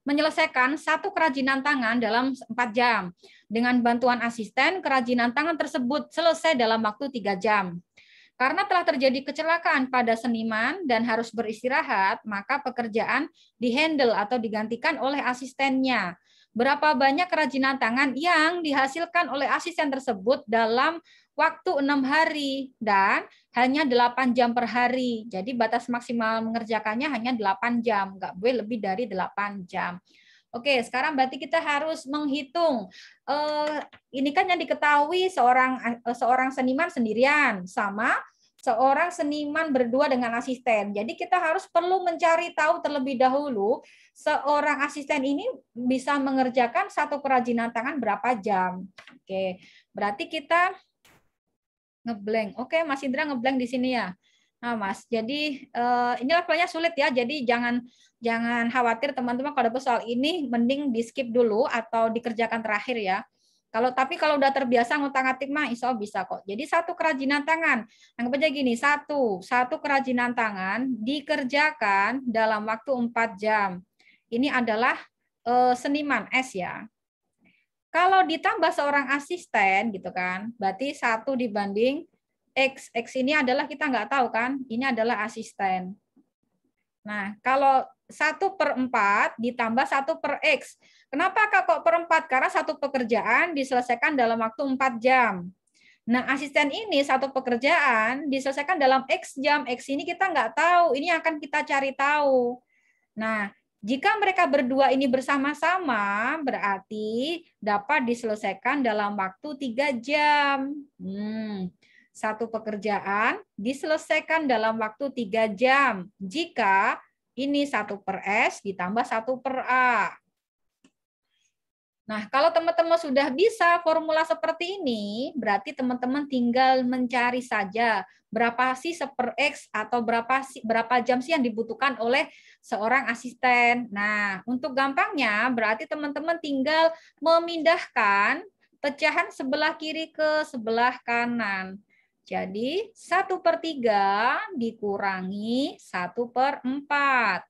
menyelesaikan satu kerajinan tangan dalam 4 jam. Dengan bantuan asisten, kerajinan tangan tersebut selesai dalam waktu 3 jam. Karena telah terjadi kecelakaan pada seniman dan harus beristirahat, maka pekerjaan dihandle atau digantikan oleh asistennya. Berapa banyak kerajinan tangan yang dihasilkan oleh asisten tersebut dalam waktu 6 hari dan hanya 8 jam per hari. Jadi batas maksimal mengerjakannya hanya 8 jam, nggak boleh lebih dari 8 jam. Oke, sekarang berarti kita harus menghitung. Ini kan yang diketahui seorang seniman sendirian sama seorang seniman berdua dengan asisten. Jadi kita perlu mencari tahu terlebih dahulu seorang asisten ini bisa mengerjakan satu kerajinan tangan berapa jam. Oke, berarti kita ngeblank. Oke, Mas Indra ngeblank di sini ya. Nah, Mas, jadi ini levelnya sulit ya. Jadi jangan khawatir teman-teman kalau dapat soal ini mending di skip dulu atau dikerjakan terakhir ya. Tapi kalau udah terbiasa ngutak-ngatik mah insya Allah bisa kok. Jadi satu kerajinan tangan. Anggap aja gini, satu kerajinan tangan dikerjakan dalam waktu 4 jam. Ini adalah seniman S ya. Kalau ditambah seorang asisten gitu kan, berarti 1 dibanding X. X ini adalah kita nggak tahu kan, ini adalah asisten. Nah, kalau 1/4 ditambah 1/X. Kenapa kok per 4? Karena satu pekerjaan diselesaikan dalam waktu 4 jam. Nah, asisten ini satu pekerjaan diselesaikan dalam X jam. X ini kita nggak tahu, ini akan kita cari tahu. Nah, jika mereka berdua ini bersama-sama, berarti dapat diselesaikan dalam waktu 3 jam. Satu pekerjaan diselesaikan dalam waktu 3 jam. Jika ini 1/S ditambah 1/A. Nah, kalau teman-teman sudah bisa formula seperti ini, berarti teman-teman tinggal mencari saja berapa sih 1/X atau berapa jam sih yang dibutuhkan oleh seorang asisten. Nah, untuk gampangnya berarti teman-teman tinggal memindahkan pecahan sebelah kiri ke sebelah kanan. Jadi 1/3 dikurangi 1/4.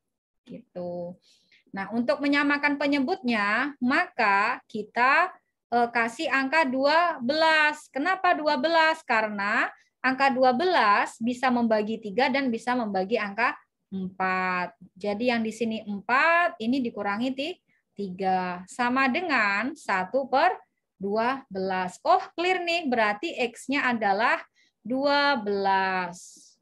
Gitu. Nah, untuk menyamakan penyebutnya, maka kita kasih angka 12. Kenapa 12? Karena angka 12 bisa membagi 3 dan bisa membagi angka 4. Jadi yang di sini 4, ini dikurangi 3. Sama dengan 1/12. Oh, clear nih. Berarti X-nya adalah 12.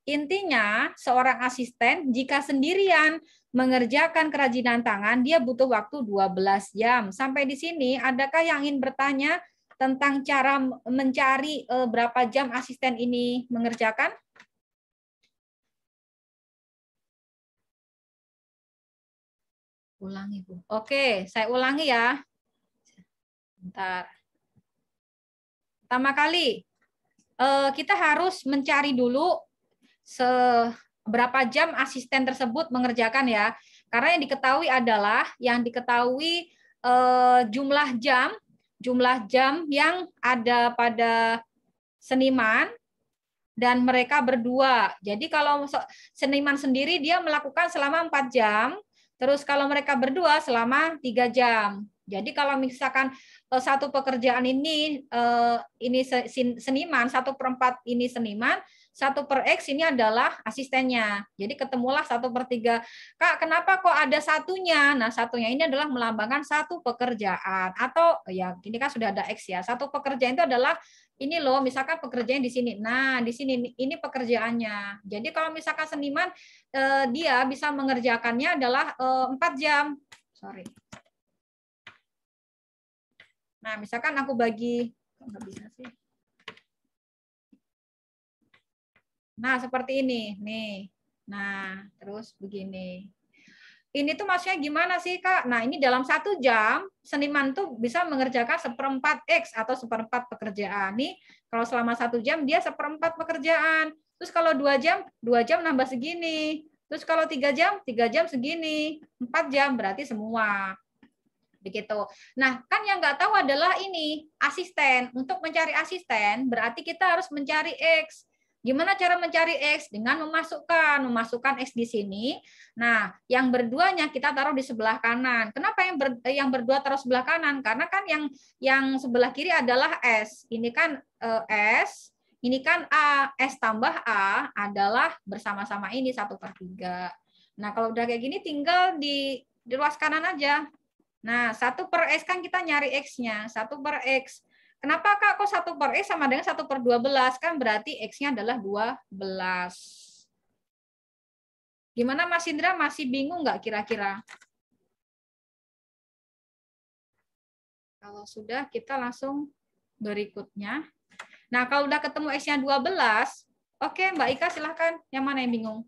Intinya, seorang asisten jika sendirian mengerjakan kerajinan tangan, dia butuh waktu 12 jam. Sampai di sini, adakah yang ingin bertanya tentang cara mencari berapa jam asisten ini mengerjakan? Ulangi, Bu. Oke, saya ulangi ya. Bentar. Pertama kali, kita harus mencari dulu berapa jam asisten tersebut mengerjakan ya. Karena yang diketahui adalah jumlah jam yang ada pada seniman dan mereka berdua. Jadi kalau seniman sendiri dia melakukan selama 4 jam, terus kalau mereka berdua selama 3 jam. Jadi kalau misalkan satu pekerjaan ini seniman, 1/4 ini seniman, 1/X ini adalah asistennya. Jadi ketemulah 1/3. Kak, kenapa kok ada satunya? Nah, satunya ini adalah melambangkan satu pekerjaan. Atau ya ini kan sudah ada X ya. Satu pekerjaan itu adalah ini loh, misalkan pekerjaan di sini. Nah, di sini ini pekerjaannya. Jadi kalau misalkan seniman dia bisa mengerjakannya adalah 4 jam. Sorry. Nah, misalkan aku bagi, nggak bisa sih. Nah, seperti ini, nih. Nah, terus begini. Ini tuh maksudnya gimana sih, Kak? Nah, ini dalam 1 jam, seniman tuh bisa mengerjakan 1/4 X atau 1/4 pekerjaan. Nih, kalau selama 1 jam, dia 1/4 pekerjaan. Terus kalau 2 jam nambah segini. Terus kalau 3 jam segini. 4 jam berarti semua. Begitu. Nah, kan yang nggak tahu adalah ini, asisten. Untuk mencari asisten, berarti kita harus mencari X. Gimana cara mencari X? Dengan memasukkan X di sini. Nah, yang berduanya kita taruh di sebelah kanan. Kenapa yang berdua taruh sebelah kanan? Karena kan yang sebelah kiri adalah S. Ini kan S, ini kan A. S tambah A adalah bersama-sama ini 1/3. Nah, kalau udah kayak gini tinggal di ruas kanan aja. Nah, 1/X kan kita nyari X-nya. 1/X. Kenapa, Kak? Kok 1/X sama dengan 1/12? Kan berarti X-nya adalah 12. Gimana, Mas Indra? Masih bingung nggak kira-kira? Kalau sudah, kita langsung berikutnya. Nah, kalau udah ketemu X-nya 12, oke, Mbak Ika silahkan. Yang mana yang bingung?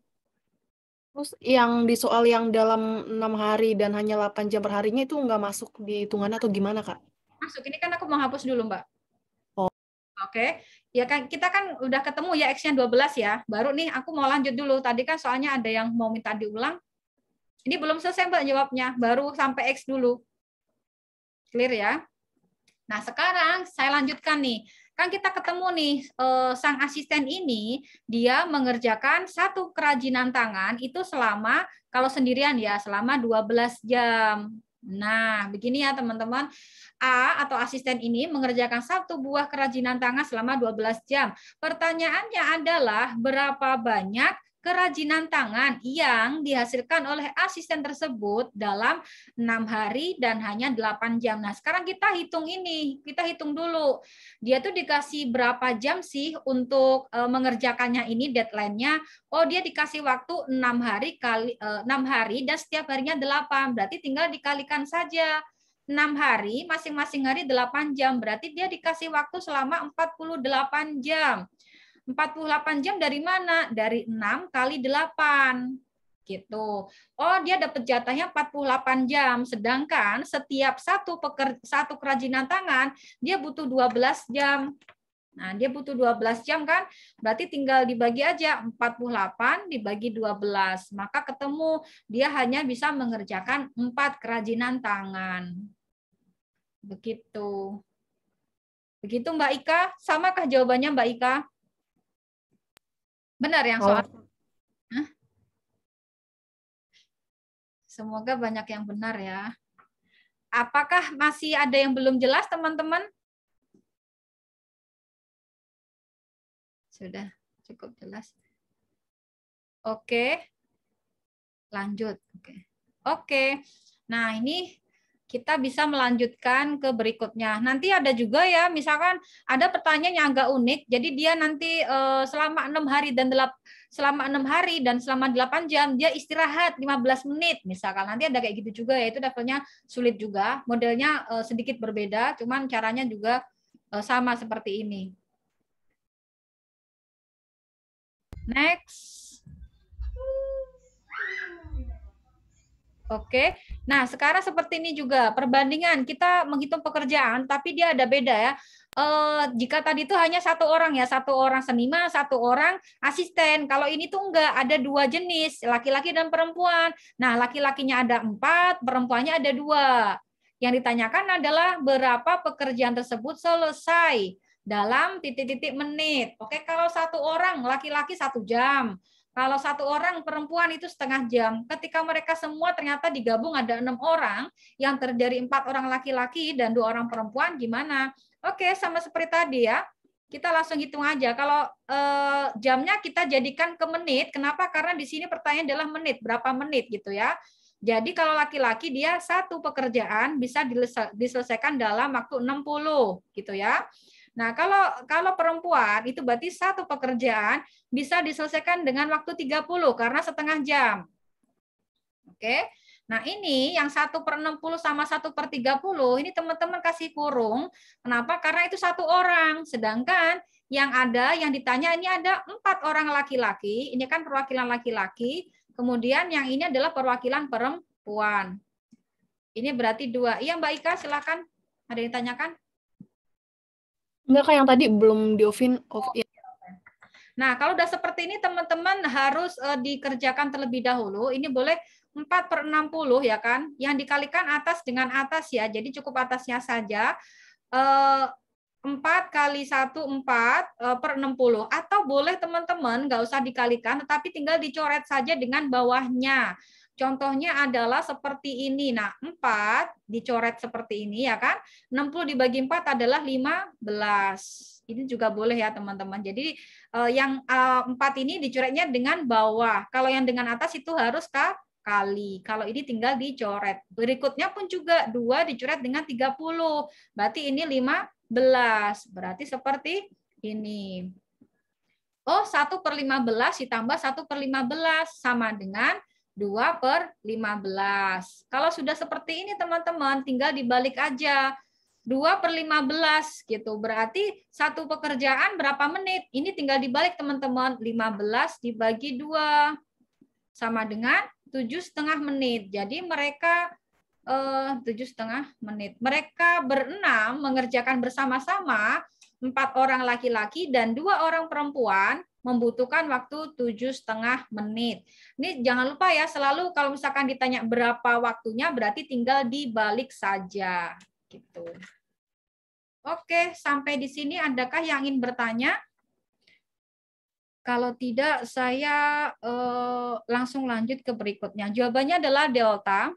Terus yang di soal yang dalam 6 hari dan hanya 8 jam per harinya itu nggak masuk di hitungan atau gimana, Kak? Masuk. Ini kan aku mau hapus dulu, Mbak. Oh. Oke. Ya kan kita kan udah ketemu ya X-nya 12 ya. Baru nih aku mau lanjut dulu. Tadi kan soalnya ada yang mau minta diulang. Ini belum selesai Mbak jawabnya. Baru sampai X dulu. Clear ya? Nah, sekarang saya lanjutkan nih. Kan kita ketemu nih, sang asisten ini, dia mengerjakan satu kerajinan tangan itu selama, kalau sendirian ya, selama 12 jam. Nah, begini ya teman-teman. A atau asisten ini mengerjakan satu buah kerajinan tangan selama 12 jam. Pertanyaannya adalah berapa banyak kerajinan tangan yang dihasilkan oleh asisten tersebut dalam 6 hari dan hanya 8 jam. Nah, sekarang kita hitung ini. Kita hitung dulu. Dia tuh dikasih berapa jam sih untuk mengerjakannya ini deadline-nya? Oh, dia dikasih waktu 6 hari kali 6 hari dan setiap harinya 8. Berarti tinggal dikalikan saja. 6 hari, masing-masing hari 8 jam. Berarti dia dikasih waktu selama 48 jam. 48 jam dari mana? Dari 6 kali 8. Gitu. Oh, dia dapat jatahnya 48 jam. Sedangkan setiap satu kerajinan tangan, dia butuh 12 jam. Nah, dia butuh 12 jam kan? Berarti tinggal dibagi aja 48 dibagi 12. Maka ketemu dia hanya bisa mengerjakan 4 kerajinan tangan. Begitu. Begitu Mbak Ika, samakah jawabannya Mbak Ika? Benar yang soal? Hah? Semoga banyak yang benar ya. Apakah masih ada yang belum jelas teman-teman? Sudah cukup jelas. Oke. Lanjut. Oke. Nah, ini kita bisa melanjutkan ke berikutnya. Nanti ada juga ya, misalkan ada pertanyaan yang agak unik. Jadi dia nanti selama 6 hari dan selama 8 jam dia istirahat 15 menit misalkan. Nanti ada kayak gitu juga ya. Itu levelnya sulit juga. Modelnya sedikit berbeda, cuman caranya juga sama seperti ini. Next. Oke, nah sekarang seperti ini juga perbandingan kita menghitung pekerjaan, tapi dia ada beda ya. Jika tadi itu hanya satu orang ya, satu orang seniman, satu orang asisten. Kalau ini tuh enggak, ada 2 jenis, laki-laki dan perempuan. Nah, laki-lakinya ada 4, perempuannya ada 2. Yang ditanyakan adalah berapa pekerjaan tersebut selesai dalam titik-titik menit. Oke, kalau satu orang laki-laki 1 jam. Kalau satu orang perempuan itu setengah jam. Ketika mereka semua ternyata digabung ada 6 orang yang terdiri 4 orang laki-laki dan 2 orang perempuan, gimana? Oke, sama seperti tadi ya. Kita langsung hitung aja. Kalau jamnya kita jadikan ke menit. Kenapa? Karena di sini pertanyaan adalah menit. Berapa menit gitu ya. Jadi kalau laki-laki dia satu pekerjaan bisa diselesaikan dalam waktu 60 gitu ya. Nah, kalau perempuan itu berarti satu pekerjaan bisa diselesaikan dengan waktu 30 karena setengah jam. Oke. Nah, ini yang 1/60 sama 1/30 ini teman-teman kasih kurung. Kenapa? Karena itu satu orang. Sedangkan yang ada yang ditanya ini ada 4 orang laki-laki. Ini kan perwakilan laki-laki. Kemudian yang ini adalah perwakilan perempuan. Ini berarti 2. Iya, Mbak Ika, silakan. Ada yang ditanyakan? Enggak, Kak, yang tadi belum di-off-in. Nah, kalau udah seperti ini teman-teman harus dikerjakan terlebih dahulu. Ini boleh 4/60 ya kan. Yang dikalikan atas dengan atas ya. Jadi cukup atasnya saja. 4 kali 1, 4/60. Atau boleh teman-teman nggak usah dikalikan, tetapi tinggal dicoret saja dengan bawahnya. Contohnya adalah seperti ini. Nah, 4 dicoret seperti ini ya kan. 60 dibagi 4 adalah 15. Ini juga boleh ya teman-teman. Jadi yang 4 ini dicoretnya dengan bawah. Kalau yang dengan atas itu harus kali. Kalau ini tinggal dicoret. Berikutnya pun juga 2 dicoret dengan 30. Berarti ini 15. Berarti seperti ini. Oh, 1/15 ditambah 1/15 sama dengan 2/15. Kalau sudah seperti ini teman-teman, tinggal dibalik aja. 2/15 gitu. Berarti satu pekerjaan berapa menit? Ini tinggal dibalik teman-teman. 15 dibagi 2 sama dengan 7,5 menit. Jadi mereka 7,5 menit. Mereka berenam mengerjakan bersama-sama, 4 orang laki-laki dan 2 orang perempuan membutuhkan waktu 7,5 menit. Ini jangan lupa ya, selalu kalau misalkan ditanya berapa waktunya, berarti tinggal dibalik saja. Gitu. Oke, sampai di sini adakah yang ingin bertanya? Kalau tidak, saya langsung lanjut ke berikutnya. Jawabannya adalah delta.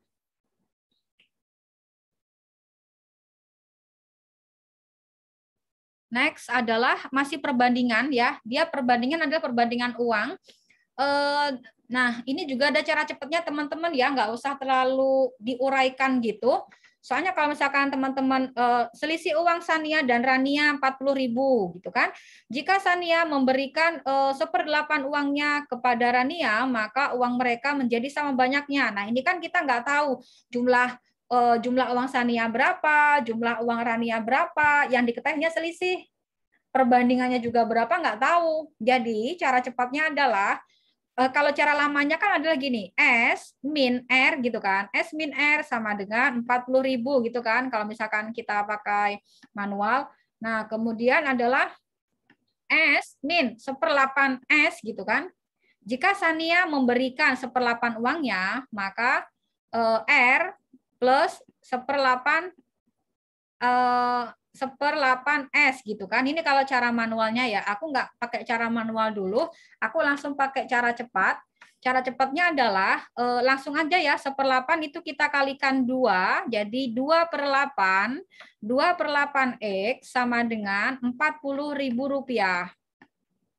Next adalah masih perbandingan ya. Dia perbandingan adalah perbandingan uang. Nah, ini juga ada cara cepatnya teman-teman ya, nggak usah terlalu diuraikan gitu. Soalnya kalau misalkan teman-teman selisih uang Sania dan Rania 40.000 gitu kan. Jika Sania memberikan 1/8 uangnya kepada Rania, maka uang mereka menjadi sama banyaknya. Nah, ini kan kita nggak tahu jumlah uang Sania berapa, jumlah uang Rania berapa, yang diketahuinya selisih. Perbandingannya juga berapa nggak tahu. Jadi cara cepatnya adalah kalau cara lamanya kan adalah gini, S min R gitu kan. S min R sama dengan 40.000 gitu kan. Kalau misalkan kita pakai manual. Nah, kemudian adalah S min 1/8 S gitu kan. Jika Sania memberikan 1/8 uangnya, maka R plus 1/8 1/8S gitu kan. Ini kalau cara manualnya ya. Aku nggak pakai cara manual dulu, aku langsung pakai cara cepat. Cara cepatnya adalah langsung aja ya, 1/8 itu kita kalikan 2, jadi 2/8. 2/8X sama dengan Rp40.000.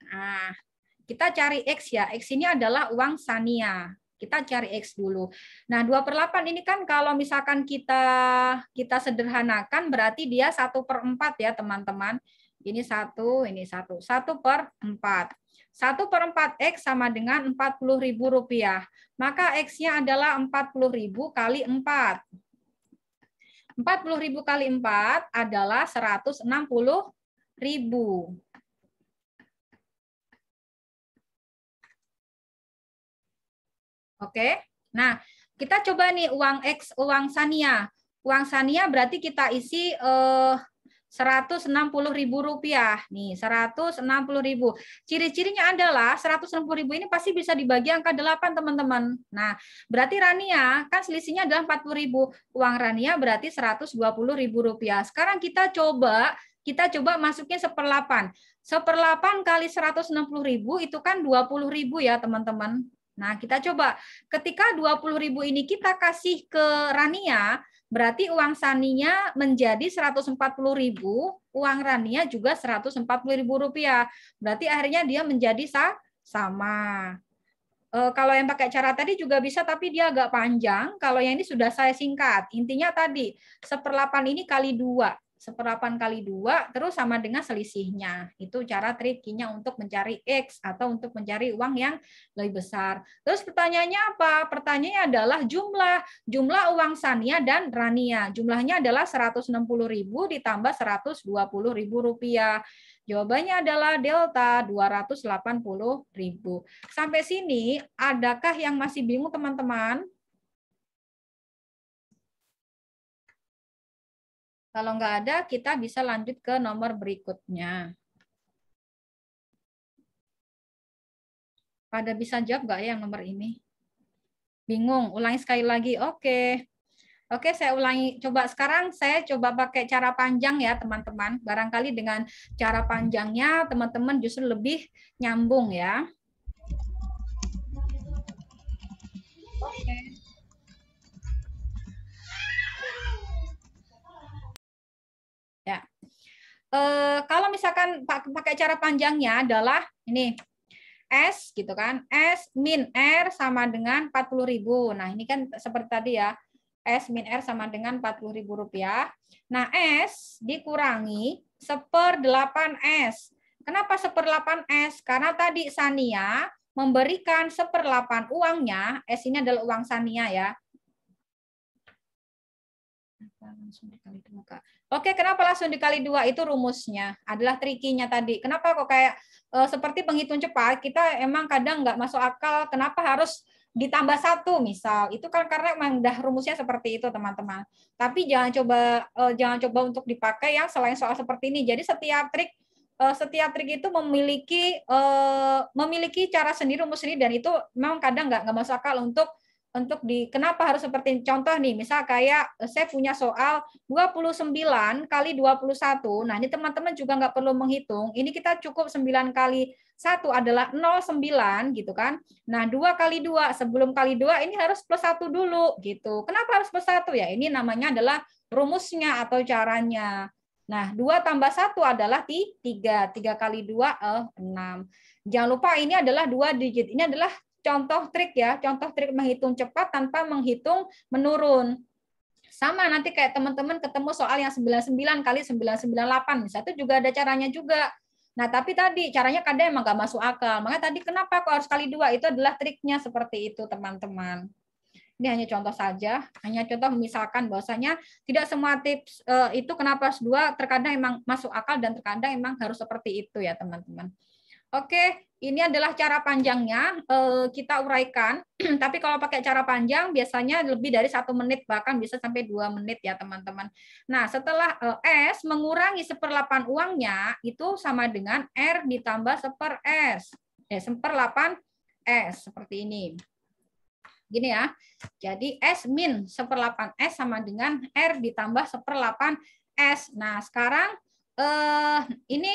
Nah, kita cari X ya. X ini adalah uang Sania. Kita cari X dulu. Nah, 2/8 ini kan kalau misalkan kita sederhanakan berarti dia 1/4 ya, teman-teman. Ini 1, ini 1. 1/4. 1/4X sama dengan Rp40.000. Maka X-nya adalah 40.000 kali 4. 40.000 kali 4 adalah 160.000. Oke. Nah, kita coba nih uang X, uang Sania. Uang Sania berarti kita isi Rp160.000 nih, 160.000. Ciri-cirinya adalah 160.000 ini pasti bisa dibagi angka 8, teman-teman. Nah, berarti Rania kan selisihnya adalah 40.000. Uang Rania berarti Rp120.000. Sekarang kita coba masukin 1/8. 1/8 kali 160.000 itu kan 20.000 ya, teman-teman. Nah, kita coba ketika 20.000 ini kita kasih ke Rania, berarti uang Sania menjadi 140.000, uang Rania juga Rp140.000. Berarti akhirnya dia menjadi sama. Kalau yang pakai cara tadi juga bisa, tapi dia agak panjang. Kalau yang ini sudah saya singkat. Intinya tadi, 1/8 ini kali 2. 1/8 kali 2, terus sama dengan selisihnya. Itu cara trikinya untuk mencari X atau untuk mencari uang yang lebih besar. Terus pertanyaannya apa? Pertanyaannya adalah jumlah uang Sania dan Rania. Jumlahnya adalah 160.000 ditambah Rp120.000. Jawabannya adalah delta 280.000. Sampai sini, adakah yang masih bingung, teman-teman? Kalau nggak ada, kita bisa lanjut ke nomor berikutnya. Pada bisa jawab nggak ya yang nomor ini? Bingung? Ulangi sekali lagi. Oke. Oke, saya ulangi. Coba sekarang saya coba pakai cara panjang ya, teman-teman. Barangkali dengan cara panjangnya, teman-teman justru lebih nyambung ya. Oke. Ya. Kalau misalkan pakai cara panjangnya adalah ini S gitu kan, S min R sama dengan 40.000. Nah ini kan seperti tadi ya, S min R sama dengan Rp40.000. Nah S dikurangi 1/8S. Kenapa 1/8S? Karena tadi Sania memberikan 1/8 uangnya, S ini adalah uang Sania ya. Oke, kenapa langsung dikali 2? Itu rumusnya, adalah trikinya tadi. Kenapa kok kayak seperti penghitung cepat, kita emang kadang nggak masuk akal, kenapa harus ditambah 1 misal. Itu kan karena emang udah rumusnya seperti itu, teman-teman. Tapi jangan coba untuk dipakai yang selain soal seperti ini. Jadi setiap trik itu memiliki cara sendiri, rumus sendiri, dan itu memang kadang nggak masuk akal untuk kenapa harus seperti contoh nih, misal kayak saya punya soal 29 kali 21. Nah, ini teman-teman juga nggak perlu menghitung. Ini kita cukup 9 kali 1 adalah 0,9 gitu kan. Nah, 2 kali 2, sebelum kali 2 ini harus plus 1 dulu gitu. Kenapa harus plus 1 ya? Ini namanya adalah rumusnya atau caranya. Nah, 2 tambah 1 adalah 3. 3 kali 2, 6. Jangan lupa ini adalah 2 digit. Ini adalah contoh trik ya, contoh trik menghitung cepat tanpa menghitung menurun. Sama nanti kayak teman-teman ketemu soal yang 99 kali 998, misalnya itu juga ada caranya juga. Nah, tapi tadi caranya kadang emang nggak masuk akal. Makanya tadi kenapa kok harus kali 2? Itu adalah triknya seperti itu, teman-teman. Ini hanya contoh saja, hanya contoh misalkan bahwasanya tidak semua tips itu kenapa harus 2, terkadang emang masuk akal dan terkadang emang harus seperti itu ya, teman-teman. Oke, ini adalah cara panjangnya, kita uraikan. Tapi kalau pakai cara panjang biasanya lebih dari 1 menit, bahkan bisa sampai 2 menit ya teman-teman. Nah, setelah S mengurangi 1/8 uangnya, itu sama dengan R ditambah 1/S. 1/8S, seperti ini. Gini ya, jadi S min 1/8S sama dengan R ditambah 1/8 S. Nah, sekarang ini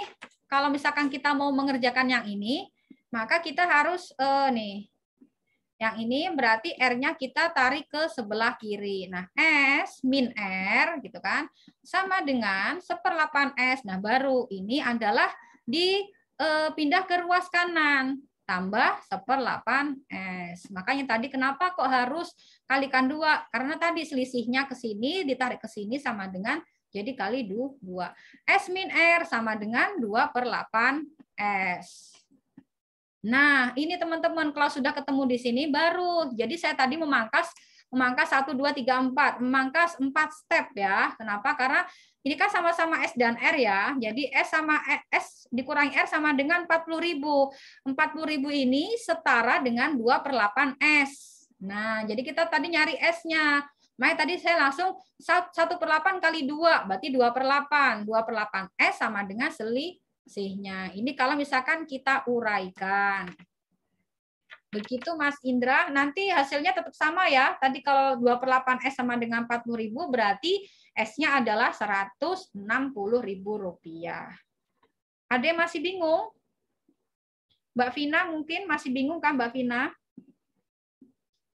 kalau misalkan kita mau mengerjakan yang ini, maka kita harus nih. Yang ini berarti R-nya kita tarik ke sebelah kiri. Nah, S min R gitu kan, sama dengan 1/8 S. Nah, baru ini adalah dipindah ke ruas kanan, tambah 1/8 S. Makanya tadi kenapa kok harus kalikan 2? Karena tadi selisihnya ke sini, ditarik ke sini sama dengan, jadi kali 2. S min R sama dengan 2/8 S. Nah, ini teman-teman, kalau sudah ketemu di sini baru. Jadi saya tadi memangkas 1, 2, 3, 4. Memangkas 4 step ya. Kenapa? Karena ini kan sama-sama S dan R ya. Jadi S sama S dikurangi R sama dengan 40.000. 40.000 ini setara dengan 2/8 S. Nah, jadi kita tadi nyari S-nya. Makanya tadi saya langsung 1/8 kali 2, berarti 2/8. 2/8 S sama dengan selisihnya. Ini kalau misalkan kita uraikan. Begitu Mas Indra, nanti hasilnya tetap sama ya. Tadi kalau 2/8 S sama dengan 40.000, berarti S-nya adalah Rp160.000. Ada yang masih bingung? Mbak Vina mungkin masih bingung kan Mbak Vina?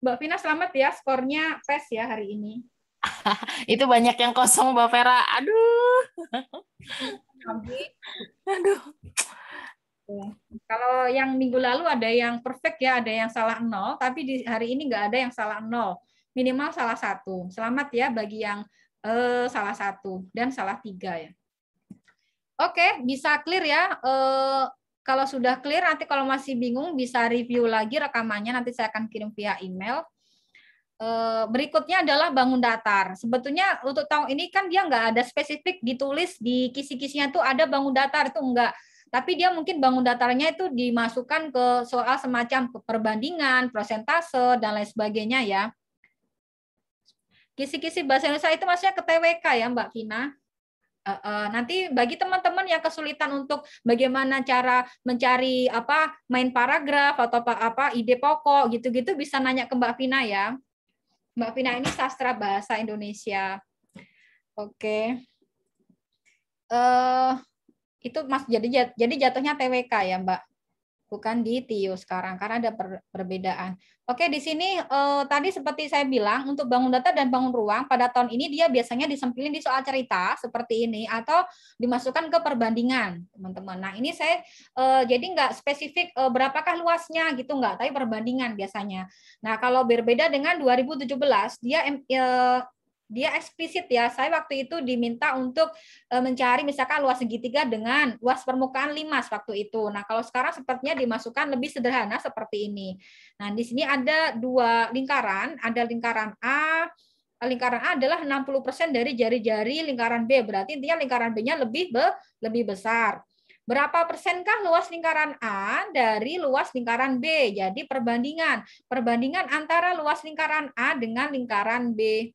Mbak Vina selamat ya, skornya PES ya hari ini. Itu banyak yang kosong, Mbak Vera. Aduh. Aduh. Kalau yang minggu lalu ada yang perfect ya, ada yang salah 0, tapi di hari ini nggak ada yang salah 0. Minimal salah 1. Selamat ya bagi yang salah 1 dan salah 3 ya. Oke, bisa clear ya. Kalau sudah clear, nanti kalau masih bingung bisa review lagi rekamannya, nanti saya akan kirim via email. Berikutnya adalah bangun datar. Sebetulnya untuk tahun ini kan dia nggak ada spesifik ditulis di kisi-kisinya tuh ada bangun datar, itu enggak. Tapi dia mungkin bangun datarnya itu dimasukkan ke soal semacam perbandingan, prosentase, dan lain sebagainya ya. Kisi-kisi bahasa Indonesia itu maksudnya ke TWK ya Mbak Vina. Nanti bagi teman-teman yang kesulitan untuk bagaimana cara mencari main paragraf atau ide pokok gitu-gitu bisa nanya ke Mbak Vina ya. Mbak Vina ini sastra bahasa Indonesia. Oke. Itu Mas jadi jatuhnya TWK ya, Mbak. Bukan di TIU sekarang karena ada perbedaan. Oke, di sini tadi seperti saya bilang untuk bangun data dan bangun ruang pada tahun ini dia biasanya disempilin di soal cerita seperti ini atau dimasukkan ke perbandingan, teman-teman. Nah, ini saya jadi nggak spesifik berapakah luasnya gitu nggak, tapi perbandingan biasanya. Nah, kalau berbeda dengan 2017 dia eksplisit ya. Saya waktu itu diminta untuk mencari misalkan luas segitiga dengan luas permukaan 5 waktu itu. Nah, kalau sekarang sepertinya dimasukkan lebih sederhana seperti ini. Nah, di sini ada 2 lingkaran, ada lingkaran A. Lingkaran A adalah 60% dari jari-jari lingkaran B. Berarti intinya lingkaran B-nya lebih besar. Berapa persenkah luas lingkaran A dari luas lingkaran B? Jadi perbandingan antara luas lingkaran A dengan lingkaran B.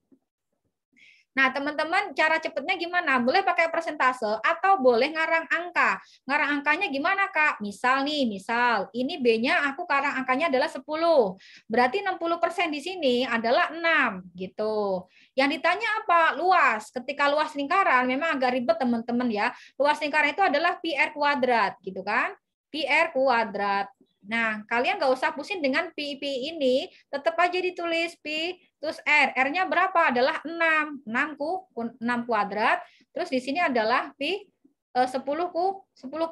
Nah, teman-teman, cara cepatnya gimana? Boleh pakai persentase atau boleh ngarang angka. Ngarang angkanya gimana, Kak? Misal ini B-nya aku ngarang angkanya adalah 10. Berarti 60% di sini adalah 6 gitu. Yang ditanya apa? Luas. Ketika luas lingkaran memang agak ribet, teman-teman ya. Luas lingkaran itu adalah pi R kuadrat gitu kan? Pi R kuadrat. Nah, kalian nggak usah pusing dengan pi ini, tetap aja ditulis pi, terus R-nya berapa? Adalah 6 kuadrat, terus di sini adalah pi 10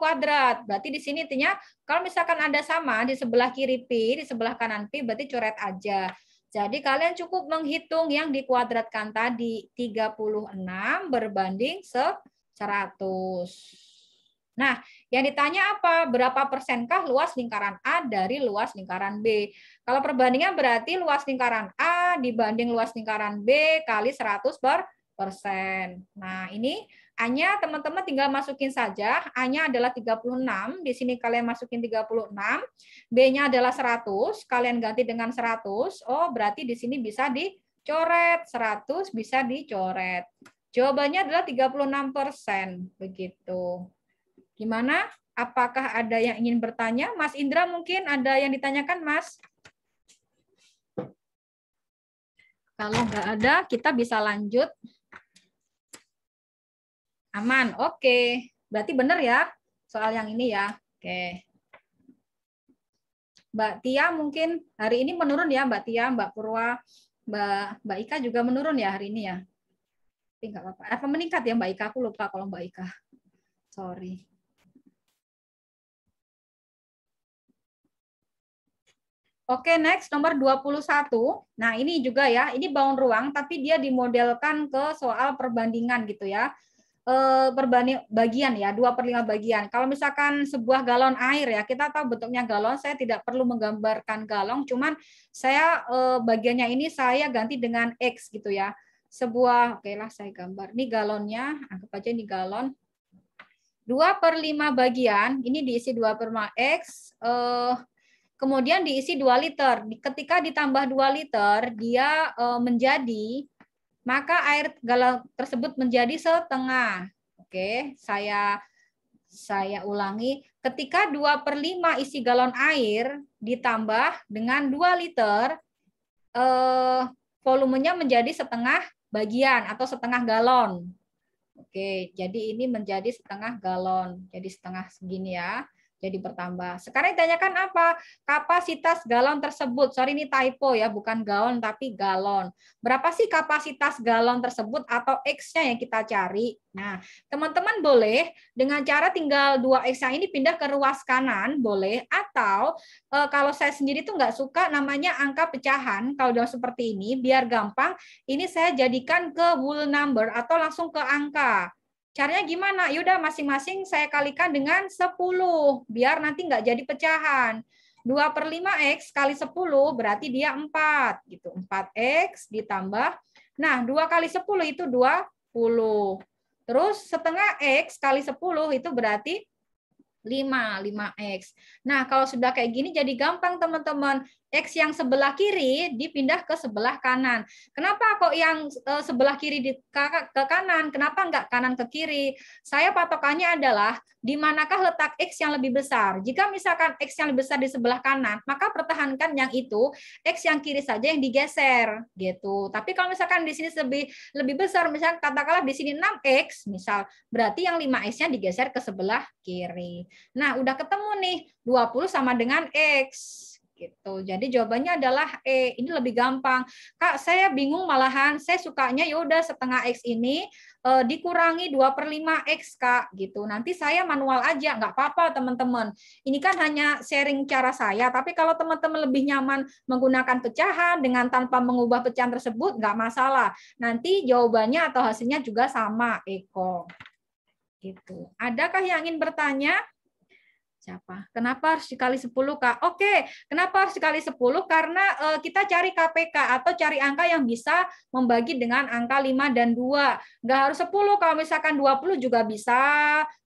kuadrat. Berarti di sini intinya, kalau misalkan ada sama, di sebelah kiri pi, di sebelah kanan pi, berarti coret aja. Jadi kalian cukup menghitung yang dikuadratkan tadi, 36 berbanding 100. Nah, yang ditanya apa? Berapa persenkah luas lingkaran A dari luas lingkaran B? Kalau perbandingan berarti luas lingkaran A dibanding luas lingkaran B kali 100%. Nah, ini A-nya teman-teman tinggal masukin saja. A-nya adalah 36. Di sini kalian masukin 36. B-nya adalah 100. Kalian ganti dengan 100. Oh, berarti di sini bisa dicoret. 100 bisa dicoret. Jawabannya adalah 36%. Begitu. Gimana? Apakah ada yang ingin bertanya? Mas Indra mungkin ada yang ditanyakan, Mas? Kalau nggak ada, kita bisa lanjut. Aman. Oke. Berarti benar ya soal yang ini ya. Oke. Mbak Tia mungkin hari ini menurun ya, Mbak Tia, Mbak Purwa, Mbak Ika juga menurun ya hari ini ya. Tapi nggak apa-apa. Apa meningkat ya Mbak Ika? Aku lupa kalau Mbak Ika. Sorry. Oke, next nomor 21. Nah, ini juga ya, ini bound ruang tapi dia dimodelkan ke soal perbandingan gitu ya. Perbanding bagian ya, 2/5 bagian. Kalau misalkan sebuah galon air ya, kita tahu bentuknya galon, saya tidak perlu menggambarkan galon, cuman saya bagiannya ini saya ganti dengan X gitu ya. Sebuah, oke lah saya gambar. Ini galonnya, anggap aja ini galon. 2/5 bagian, ini diisi 2/5 X, kemudian diisi 2 liter. Ketika ditambah 2 liter, dia menjadi, maka air galon tersebut menjadi setengah. Oke, saya ulangi. Ketika 2/5 isi galon air ditambah dengan 2 liter, volumenya menjadi setengah bagian atau setengah galon. Oke, jadi ini menjadi setengah galon. Jadi setengah segini ya. Jadi bertambah. Sekarang ditanyakan apa? Kapasitas galon tersebut. Sorry ini typo ya, bukan galon tapi galon. Berapa sih kapasitas galon tersebut atau X-nya yang kita cari? Nah, teman-teman boleh dengan cara tinggal 2X yang ini pindah ke ruas kanan, boleh. Atau kalau saya sendiri tuh nggak suka namanya angka pecahan. Kalau udah seperti ini, biar gampang, ini saya jadikan ke whole number atau langsung ke angka. Caranya gimana? Yaudah masing-masing saya kalikan dengan 10, biar nanti nggak jadi pecahan. 2/5X kali 10 berarti dia 4. Gitu. 4X ditambah, nah 2 kali 10 itu 20. Terus setengah X kali 10 itu berarti 5X. Nah, kalau sudah kayak gini jadi gampang teman-teman. X yang sebelah kiri dipindah ke sebelah kanan. Kenapa kok yang sebelah kiri ke kanan? Kenapa enggak kanan ke kiri? Saya patokannya adalah di manakah letak X yang lebih besar. Jika misalkan X yang lebih besar di sebelah kanan, maka pertahankan yang itu, X yang kiri saja yang digeser gitu. Tapi kalau misalkan di sini lebih besar, misalkan katakanlah di sini 6X, misal, berarti yang 5X-nya digeser ke sebelah kiri. Nah, udah ketemu nih, 20 sama dengan X. Gitu. Jadi jawabannya adalah E. Ini lebih gampang. Kak, saya bingung malahan. Saya sukanya yaudah setengah X ini dikurangi 2/5X, Kak. Gitu. Nanti saya manual aja. Nggak apa-apa, teman-teman. Ini kan hanya sharing cara saya. Tapi kalau teman-teman lebih nyaman menggunakan pecahan dengan tanpa mengubah pecahan tersebut, nggak masalah. Nanti jawabannya atau hasilnya juga sama, Eko. Gitu. Adakah yang ingin bertanya? Siapa? Kenapa harus dikali 10, Kak? Oke, kenapa harus dikali 10? Karena kita cari KPK atau cari angka yang bisa membagi dengan angka 5 dan 2. Nggak harus 10, kalau misalkan 20 juga bisa,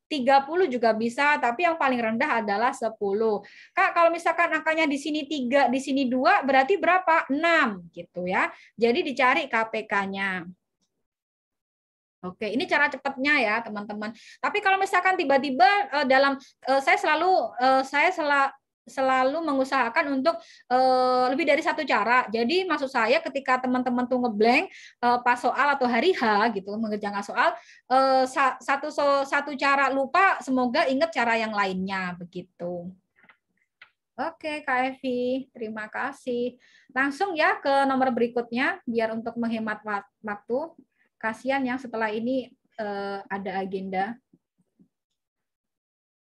30 juga bisa, tapi yang paling rendah adalah 10. Kak, kalau misalkan angkanya di sini 3, di sini 2, berarti berapa? 6, gitu ya. Jadi dicari KPK-nya. Oke, ini cara cepatnya ya, teman-teman. Tapi kalau misalkan tiba-tiba saya selalu mengusahakan untuk lebih dari satu cara. Jadi maksud saya ketika teman-teman tuh ngeblank pas soal atau hari H gitu mengerjakan soal satu cara lupa, semoga ingat cara yang lainnya begitu. Oke, Kak Evi, terima kasih. Langsung ya ke nomor berikutnya biar untuk menghemat waktu. Kasihan yang setelah ini ada agenda.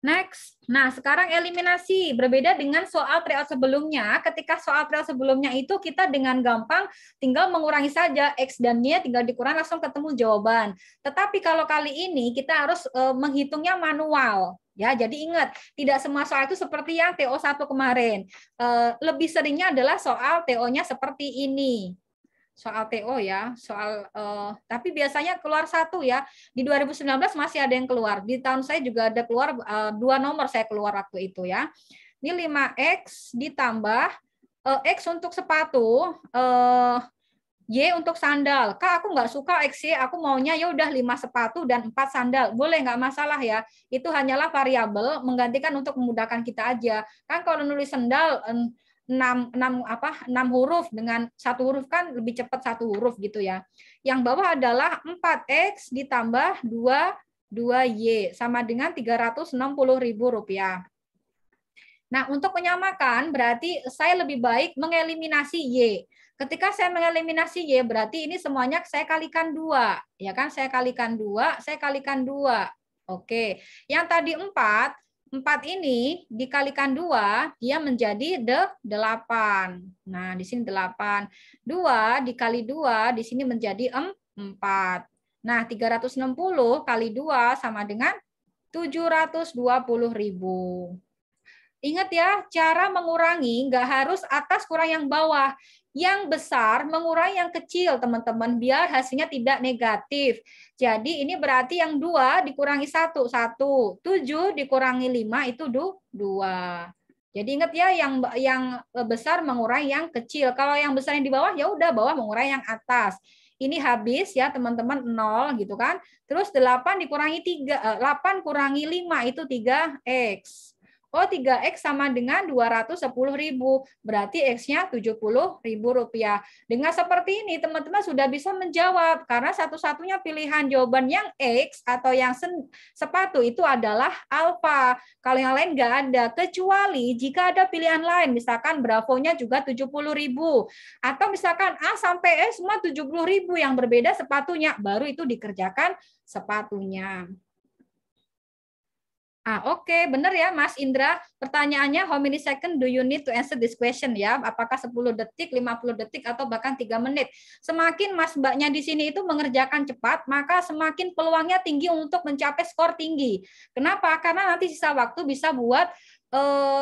Next. Nah, sekarang eliminasi. Berbeda dengan soal tryout sebelumnya. Ketika soal tryout sebelumnya itu kita dengan gampang tinggal mengurangi saja X dan Y, tinggal dikurangi langsung ketemu jawaban. Tetapi kalau kali ini kita harus menghitungnya manual. Ya, jadi ingat, tidak semua soal itu seperti yang TO1 kemarin. Lebih seringnya adalah soal TO-nya seperti ini. Soal TO ya, tapi biasanya keluar satu ya. Di 2019 masih ada yang keluar. Di tahun saya juga ada keluar 2 nomor saya keluar waktu itu ya. Ini 5X ditambah X untuk sepatu, Y untuk sandal. Kak, aku nggak suka X, Y, aku maunya ya udah 5 sepatu dan 4 sandal. Boleh, nggak masalah ya. Itu hanyalah variabel menggantikan untuk memudahkan kita aja. Kan kalau nulis sandal 6 huruf dengan 1 huruf kan lebih cepat 1 huruf gitu ya. Yang bawah adalah 4X ditambah 2 2Y sama dengan Rp360.000. Nah, untuk menyamakan berarti saya lebih baik mengeliminasi Y. Ketika saya mengeliminasi Y, berarti ini semuanya saya kalikan 2. Ya kan, saya kalikan 2, saya kalikan 2. Oke, yang tadi 4 ini dikalikan 2, dia menjadi 8. Nah, di sini 8. 2 dikali 2, di sini menjadi 4. Nah, 360 kali 2 sama dengan 720.000. Ingat ya, cara mengurangi nggak harus atas kurang yang bawah. Yang besar mengurangi yang kecil, teman-teman, biar hasilnya tidak negatif. Jadi ini berarti yang 2 dikurangi 1, 1. 7 dikurangi 5 itu 2. Jadi ingat ya, yang besar mengurangi yang kecil. Kalau yang besar yang di bawah, ya udah bawah mengurangi yang atas. Ini habis ya, teman-teman, 0 gitu kan. Terus 8 dikurangi 3, 8 kurangi 5 itu 3X. Oh, 3X sama dengan 210.000. Berarti X-nya Rp70.000. Dengan seperti ini, teman-teman sudah bisa menjawab. Karena satu-satunya pilihan jawaban yang X atau yang sepatu itu adalah alfa. Kalau yang lain nggak ada. Kecuali jika ada pilihan lain. Misalkan Bravo-nya juga 70.000. Atau misalkan A sampai E semua 70.000. Yang berbeda sepatunya. Baru itu dikerjakan sepatunya. Oke, benar ya Mas Indra. Pertanyaannya, how many second do you need to answer this question ya? Apakah 10 detik, 50 detik, atau bahkan 3 menit? Semakin Mas Mbaknya di sini itu mengerjakan cepat, maka semakin peluangnya tinggi untuk mencapai skor tinggi. Kenapa? Karena nanti sisa waktu bisa buat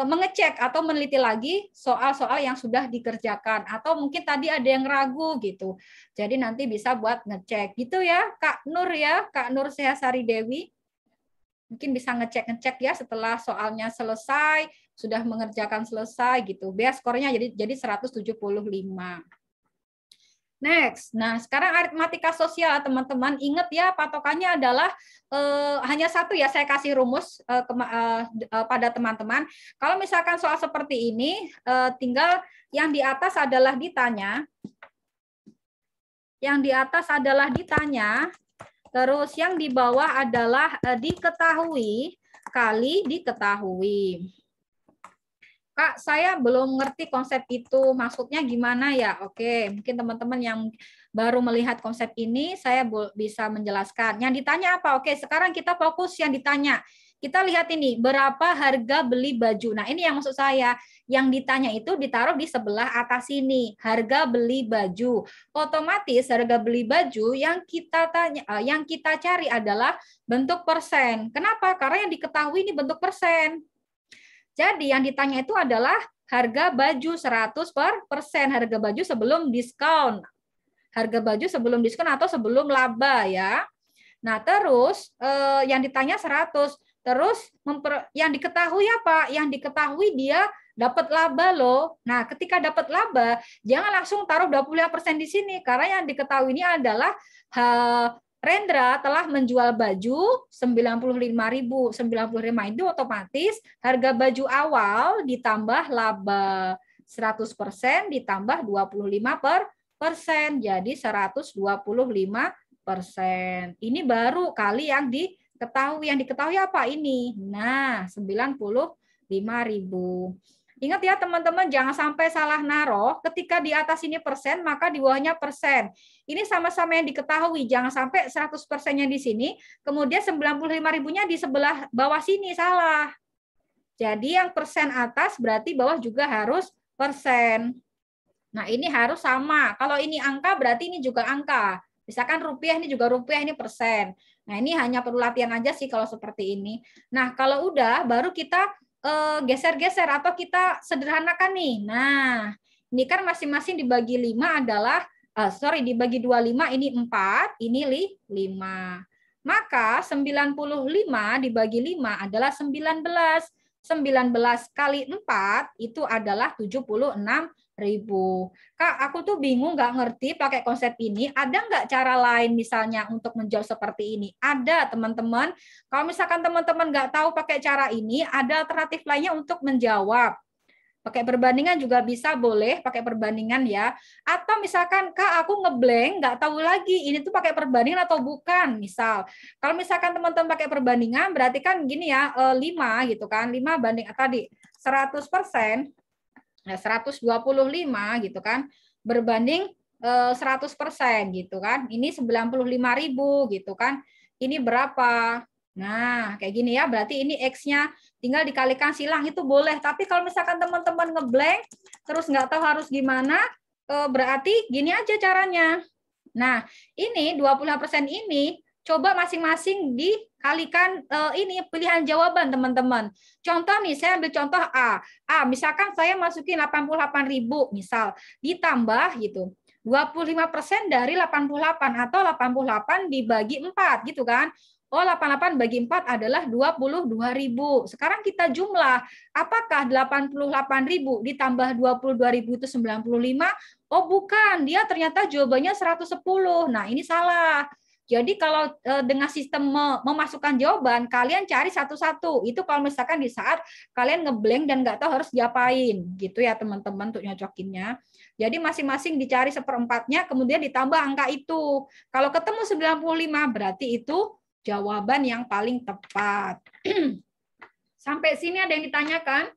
mengecek atau meneliti lagi soal-soal yang sudah dikerjakan. Atau mungkin tadi ada yang ragu gitu. Jadi nanti bisa buat ngecek. Gitu ya Kak Nur ya, Kak Nur Sehasari Dewi. Mungkin bisa ngecek ya setelah soalnya selesai, sudah mengerjakan selesai gitu. Biar skornya jadi 175. Next. Nah, sekarang aritmatika sosial, teman-teman. Ingat ya, patokannya adalah hanya satu ya, saya kasih rumus pada teman-teman. Kalau misalkan soal seperti ini, tinggal yang di atas adalah ditanya. Yang di atas adalah ditanya. Terus yang di bawah adalah diketahui kali diketahui. Kak, saya belum ngerti konsep itu. Maksudnya gimana ya? Oke, mungkin teman-teman yang baru melihat konsep ini, saya bisa menjelaskan. Yang ditanya apa? Oke, sekarang kita fokus yang ditanya. Kita lihat ini, berapa harga beli baju. Nah, ini yang maksud saya. Yang ditanya itu ditaruh di sebelah atas ini, harga beli baju. Otomatis harga beli baju yang kita cari adalah bentuk persen. Kenapa? Karena yang diketahui ini bentuk persen. Jadi yang ditanya itu adalah harga baju 100%, harga baju sebelum diskon. Harga baju sebelum diskon atau sebelum laba ya. Nah, terus yang ditanya 100. Terus yang diketahui apa? Yang diketahui dia dapat laba loh. Nah, ketika dapat laba, jangan langsung taruh 25% di sini karena yang diketahui ini adalah Rendra telah menjual baju 95.000. 95 itu otomatis harga baju awal ditambah laba 100% ditambah 25%. Jadi 125%. Ini baru kali yang diketahui. Yang diketahui apa ini? Nah, 95.000. Ingat ya teman-teman, jangan sampai salah naruh. Ketika di atas ini persen, maka di bawahnya persen. Ini sama-sama yang diketahui. Jangan sampai 100%-nya di sini, kemudian 95.000-nya di sebelah bawah sini, salah. Jadi yang persen atas berarti bawah juga harus persen. Nah, ini harus sama. Kalau ini angka, berarti ini juga angka. Misalkan rupiah, ini juga rupiah, ini persen. Nah, ini hanya perlu latihan aja sih kalau seperti ini. Nah, kalau udah, baru kita geser-geser atau kita sederhanakan nih. Nah, ini kan masing-masing dibagi 5 adalah, dibagi 25, ini 4, ini 5. Maka 95 dibagi 5 adalah 19. 19 kali 4 itu adalah 76.000. Kak, aku tuh bingung, nggak ngerti pakai konsep ini. Ada nggak cara lain misalnya untuk menjawab seperti ini? Ada, teman-teman. Kalau misalkan teman-teman nggak tahu pakai cara ini, ada alternatif lainnya untuk menjawab. Pakai perbandingan juga bisa, boleh pakai perbandingan ya. Atau misalkan, Kak, aku ngeblank, nggak tahu lagi ini tuh pakai perbandingan atau bukan. Misal, kalau misalkan teman-teman pakai perbandingan, berarti kan gini ya, 5 gitu kan, 5 banding tadi 100%, 125 gitu kan, berbanding 100% gitu kan. Ini 95.000 gitu kan. Ini berapa? Nah, kayak gini ya, berarti ini X-nya tinggal dikalikan silang, itu boleh. Tapi kalau misalkan teman-teman ngeblank, terus nggak tahu harus gimana, berarti gini aja caranya. Nah, ini 25% ini, coba masing-masing dikalikan ini pilihan jawaban, teman-teman. Contoh nih, saya ambil contoh A. Misalkan saya masukin 88.000, misal, ditambah gitu. 25% dari 88 atau 88 dibagi 4 gitu kan. 88 bagi 4 adalah 22.000. Sekarang kita jumlah. Apakah 88.000 ditambah 22.000 itu 95? Oh bukan, dia ternyata jawabannya 110. Nah ini salah. Jadi kalau dengan sistem memasukkan jawaban, kalian cari satu-satu. Itu kalau misalkan di saat kalian ngeblank dan nggak tahu harus diapain. Gitu ya teman-teman untuk nyocokinnya. Jadi masing-masing dicari seperempatnya, kemudian ditambah angka itu. Kalau ketemu 95, berarti itu jawaban yang paling tepat. Sampai sini ada yang ditanyakan?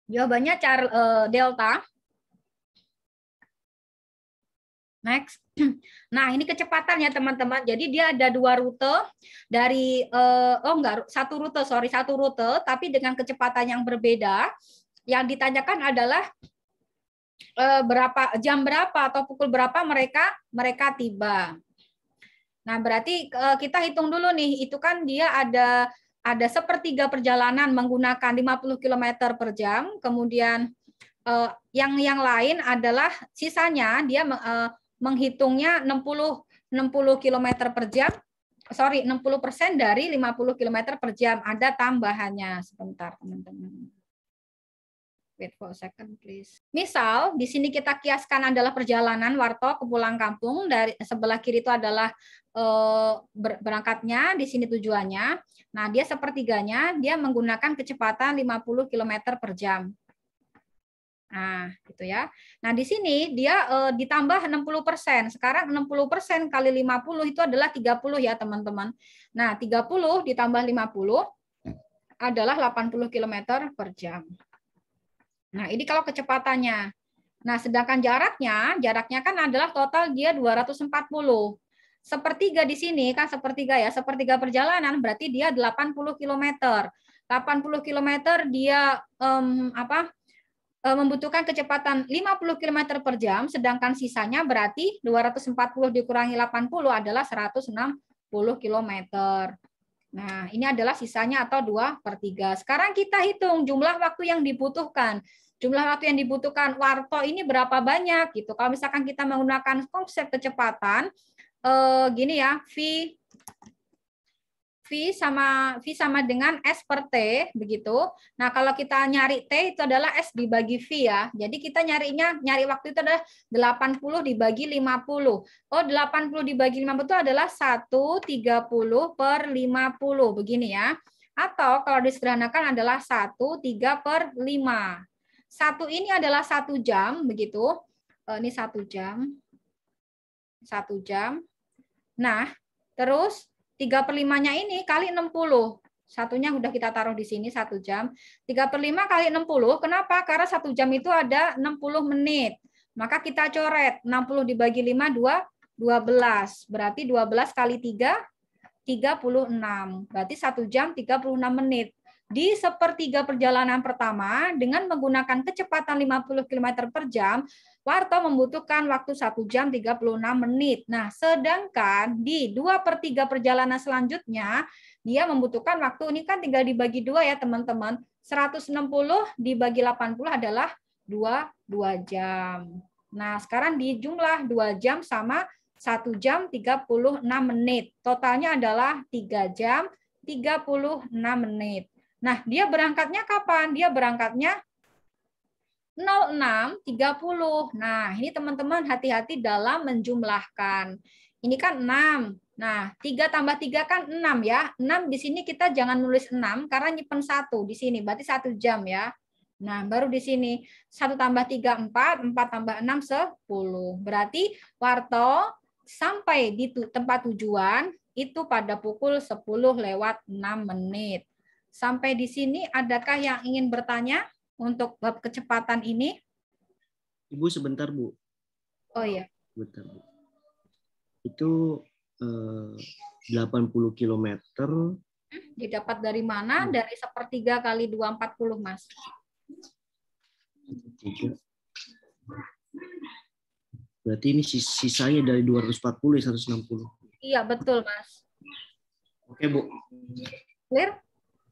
Jawabannya delta. Next. Nah, ini kecepatan ya teman-teman. Jadi dia ada 2 rute dari satu rute, tapi dengan kecepatan yang berbeda. Yang ditanyakan adalah jam berapa atau pukul berapa mereka tiba. Nah, berarti kita hitung dulu nih. Itu kan dia ada sepertiga perjalanan menggunakan 50 km per jam, kemudian yang lain adalah sisanya dia menghitungnya 60 km per jam, 60% dari 50 km per jam. Ada tambahannya. Sebentar, teman-teman. Wait for a second, please. Misal, di sini kita kiaskan adalah perjalanan Warto ke pulang kampung. Dari sebelah kiri itu adalah berangkatnya, di sini tujuannya. Nah, dia sepertiganya, dia menggunakan kecepatan 50 km per jam. Nah, gitu ya. Nah, di sini dia ditambah 60%. Sekarang 60% kali 50 itu adalah 30 ya, teman-teman. Nah, 30 ditambah 50 adalah 80 km per jam. Nah, ini kalau kecepatannya. Nah, sedangkan jaraknya kan adalah total dia 240. Sepertiga di sini kan sepertiga ya, sepertiga perjalanan berarti dia 80 km. 80 km dia membutuhkan kecepatan 50 km per jam, sedangkan sisanya berarti 240 dikurangi 80 adalah 160 km. Nah, ini adalah sisanya atau 2/3. Sekarang kita hitung jumlah waktu yang dibutuhkan. Jumlah waktu yang dibutuhkan Warto ini berapa banyak gitu. Kalau misalkan kita menggunakan konsep kecepatan, gini ya, V sama dengan S per T, begitu. Nah, kalau kita nyari T itu adalah S dibagi V ya. Jadi kita nyari waktu itu adalah 80 dibagi 50. Oh, 80 dibagi 50 itu adalah 1/30 per 50, begini ya. Atau kalau disederhanakan adalah 1/3/5. 1 ini adalah 1 jam, begitu. Ini 1 jam. 1 jam. Nah, terus 3/5-nya ini kali 60. Satunya udah kita taruh di sini 1 jam. 3/5 kali 60. Kenapa? Karena 1 jam itu ada 60 menit. Maka kita coret 60 dibagi 5, 12. Berarti 12 kali 3, 36. Berarti 1 jam 36 menit. Di sepertiga perjalanan pertama, dengan menggunakan kecepatan 50 km per jam, Warto membutuhkan waktu 1 jam 36 menit. Nah, sedangkan di 2/3 perjalanan selanjutnya, dia membutuhkan waktu, ini kan tinggal dibagi 2 ya teman-teman. 160 dibagi 80 adalah 2 jam. Nah, sekarang di jumlah 2 jam sama 1 jam 36 menit. Totalnya adalah 3 jam 36 menit. Nah, dia berangkatnya kapan? Dia berangkatnya 06.30. Nah, ini teman-teman hati-hati dalam menjumlahkan. Ini kan 6. Nah, 3 tambah 3 kan 6 ya. 6 di sini kita jangan nulis 6 karena nyimpen 1 di sini. Berarti 1 jam ya. Nah, baru di sini 1 tambah 3, 4. 4 tambah 6, 10. Berarti Warto sampai di tempat tujuan itu pada pukul 10 lewat 6 menit. Sampai di sini adakah yang ingin bertanya untuk bab kecepatan ini? Ibu sebentar, Bu. Oh iya. Sebentar, Bu. Itu 80 km. Didapat dari mana? Dari 1/3 kali 240, Mas. 3. Berarti ini sisanya dari 240 ya 160. Iya, betul, Mas. Oke, Bu. Clear?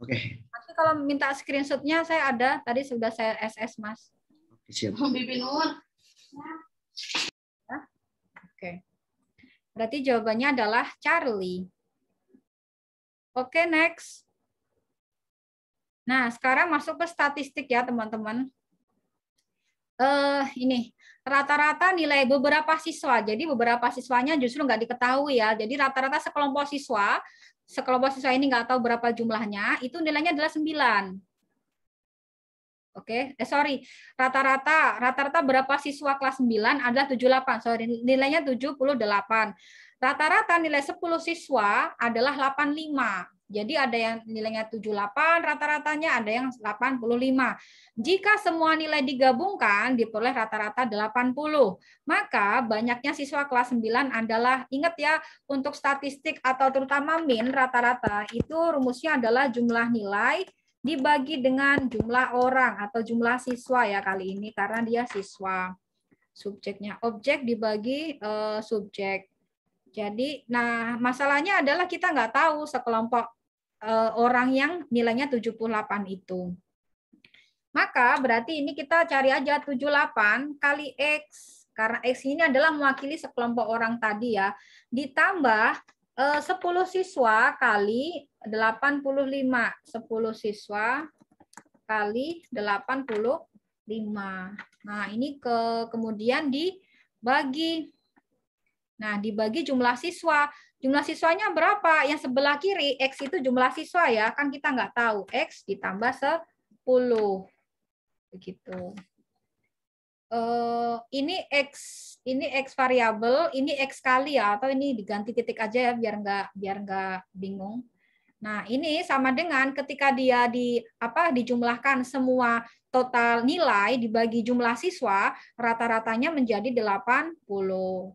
Oke. Nanti kalau minta screenshot-nya saya ada. Tadi sudah saya SS, Mas. Oke, siap. Oke. Berarti jawabannya adalah Charlie. Oke, next. Nah, sekarang masuk ke statistik ya, teman-teman. Ini rata-rata nilai beberapa siswa. Jadi beberapa siswanya justru nggak diketahui ya. Jadi rata-rata sekelompok siswa ini nggak tahu berapa jumlahnya, itu nilainya adalah 9. Oke, rata-rata berapa siswa kelas 9 adalah 78. Sorry, nilainya 78. Rata-rata nilai 10 siswa adalah 85. Jadi ada yang nilainya 78, rata-ratanya ada yang 85. Jika semua nilai digabungkan diperoleh rata-rata 80. Maka banyaknya siswa kelas 9 adalah, ingat ya, untuk statistik atau terutama min rata-rata itu rumusnya adalah jumlah nilai dibagi dengan jumlah orang atau jumlah siswa ya kali ini karena dia siswa. Subjeknya objek dibagi subjek. Jadi, nah masalahnya adalah kita nggak tahu sekelompok orang yang nilainya 78 itu. Maka berarti ini kita cari aja 78 kali X. Karena X ini adalah mewakili sekelompok orang tadi ya. Ditambah 10 siswa kali 85. 10 siswa kali 85. Nah, ini kemudian dibagi. Nah, dibagi jumlah siswa. Jumlah siswanya berapa? Yang sebelah kiri, X itu jumlah siswa ya. Kan kita nggak tahu. X ditambah 10. Begitu. Ini X variabel, ini X kali ya, atau ini diganti titik aja ya biar nggak bingung. Nah, ini sama dengan ketika dia dijumlahkan semua total nilai dibagi jumlah siswa, rata-ratanya menjadi 80.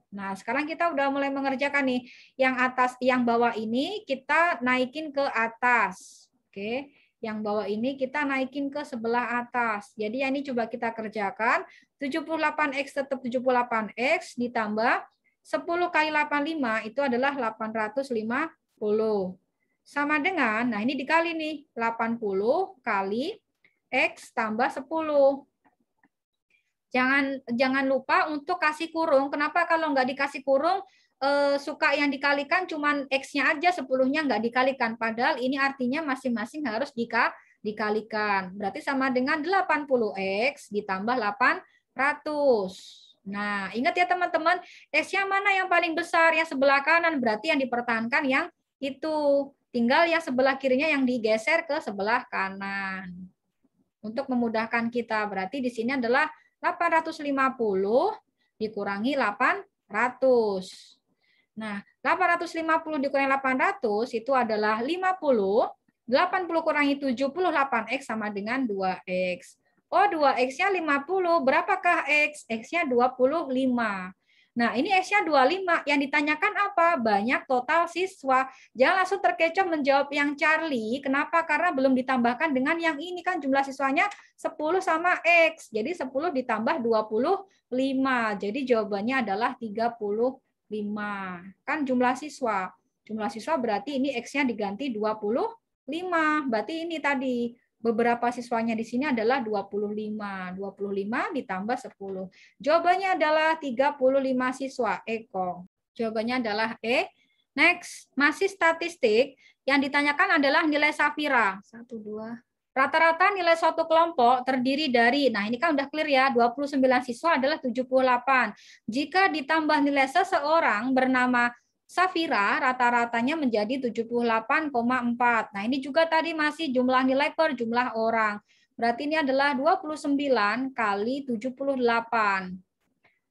Nah, sekarang kita udah mulai mengerjakan nih. Yang bawah ini kita naikin ke atas. Oke. Yang bawah ini kita naikin ke sebelah atas. Jadi ini coba kita kerjakan. 78X tetap 78X ditambah 10 kali 85 itu adalah 850. Sama dengan, nah ini dikali nih, 80 kali X tambah 10. Jangan lupa untuk kasih kurung. Kenapa kalau nggak dikasih kurung, suka yang dikalikan cuman X-nya aja, 10-nya nggak dikalikan. Padahal ini artinya masing-masing harus dikalikan. Berarti sama dengan 80X ditambah 800. Nah, ingat ya teman-teman, X-nya mana yang paling besar? Yang sebelah kanan, berarti yang dipertahankan yang itu. Tinggal yang sebelah kirinya yang digeser ke sebelah kanan. Untuk memudahkan kita, berarti di sini adalah 850 dikurangi 800. Nah, 850 dikurangi 800 itu adalah 50. 80 kurangi 78X sama dengan 2X. Oh, 2X-nya 50. Berapakah X? X-nya 25. Nah, ini X-nya 25. Yang ditanyakan apa? Banyak total siswa. Jangan langsung terkecoh menjawab yang Charlie. Kenapa? Karena belum ditambahkan dengan yang ini. Kan jumlah siswanya 10 sama X. Jadi 10 ditambah 25. Jadi jawabannya adalah 35. Kan jumlah siswa. Jumlah siswa berarti ini X-nya diganti 25. Berarti ini tadi. Beberapa siswanya di sini adalah 25. 25 ditambah 10. Jawabannya adalah 35 siswa. Eko. Jawabannya adalah E. Next, masih statistik. Yang ditanyakan adalah nilai Safira. 1, 2. Rata-rata nilai suatu kelompok terdiri dari, nah ini kan udah clear ya, 29 siswa adalah 78. Jika ditambah nilai seseorang bernama Safira rata-ratanya menjadi 78,4. Nah, ini juga tadi masih jumlah nilai per jumlah orang. Berarti ini adalah 29 kali 78.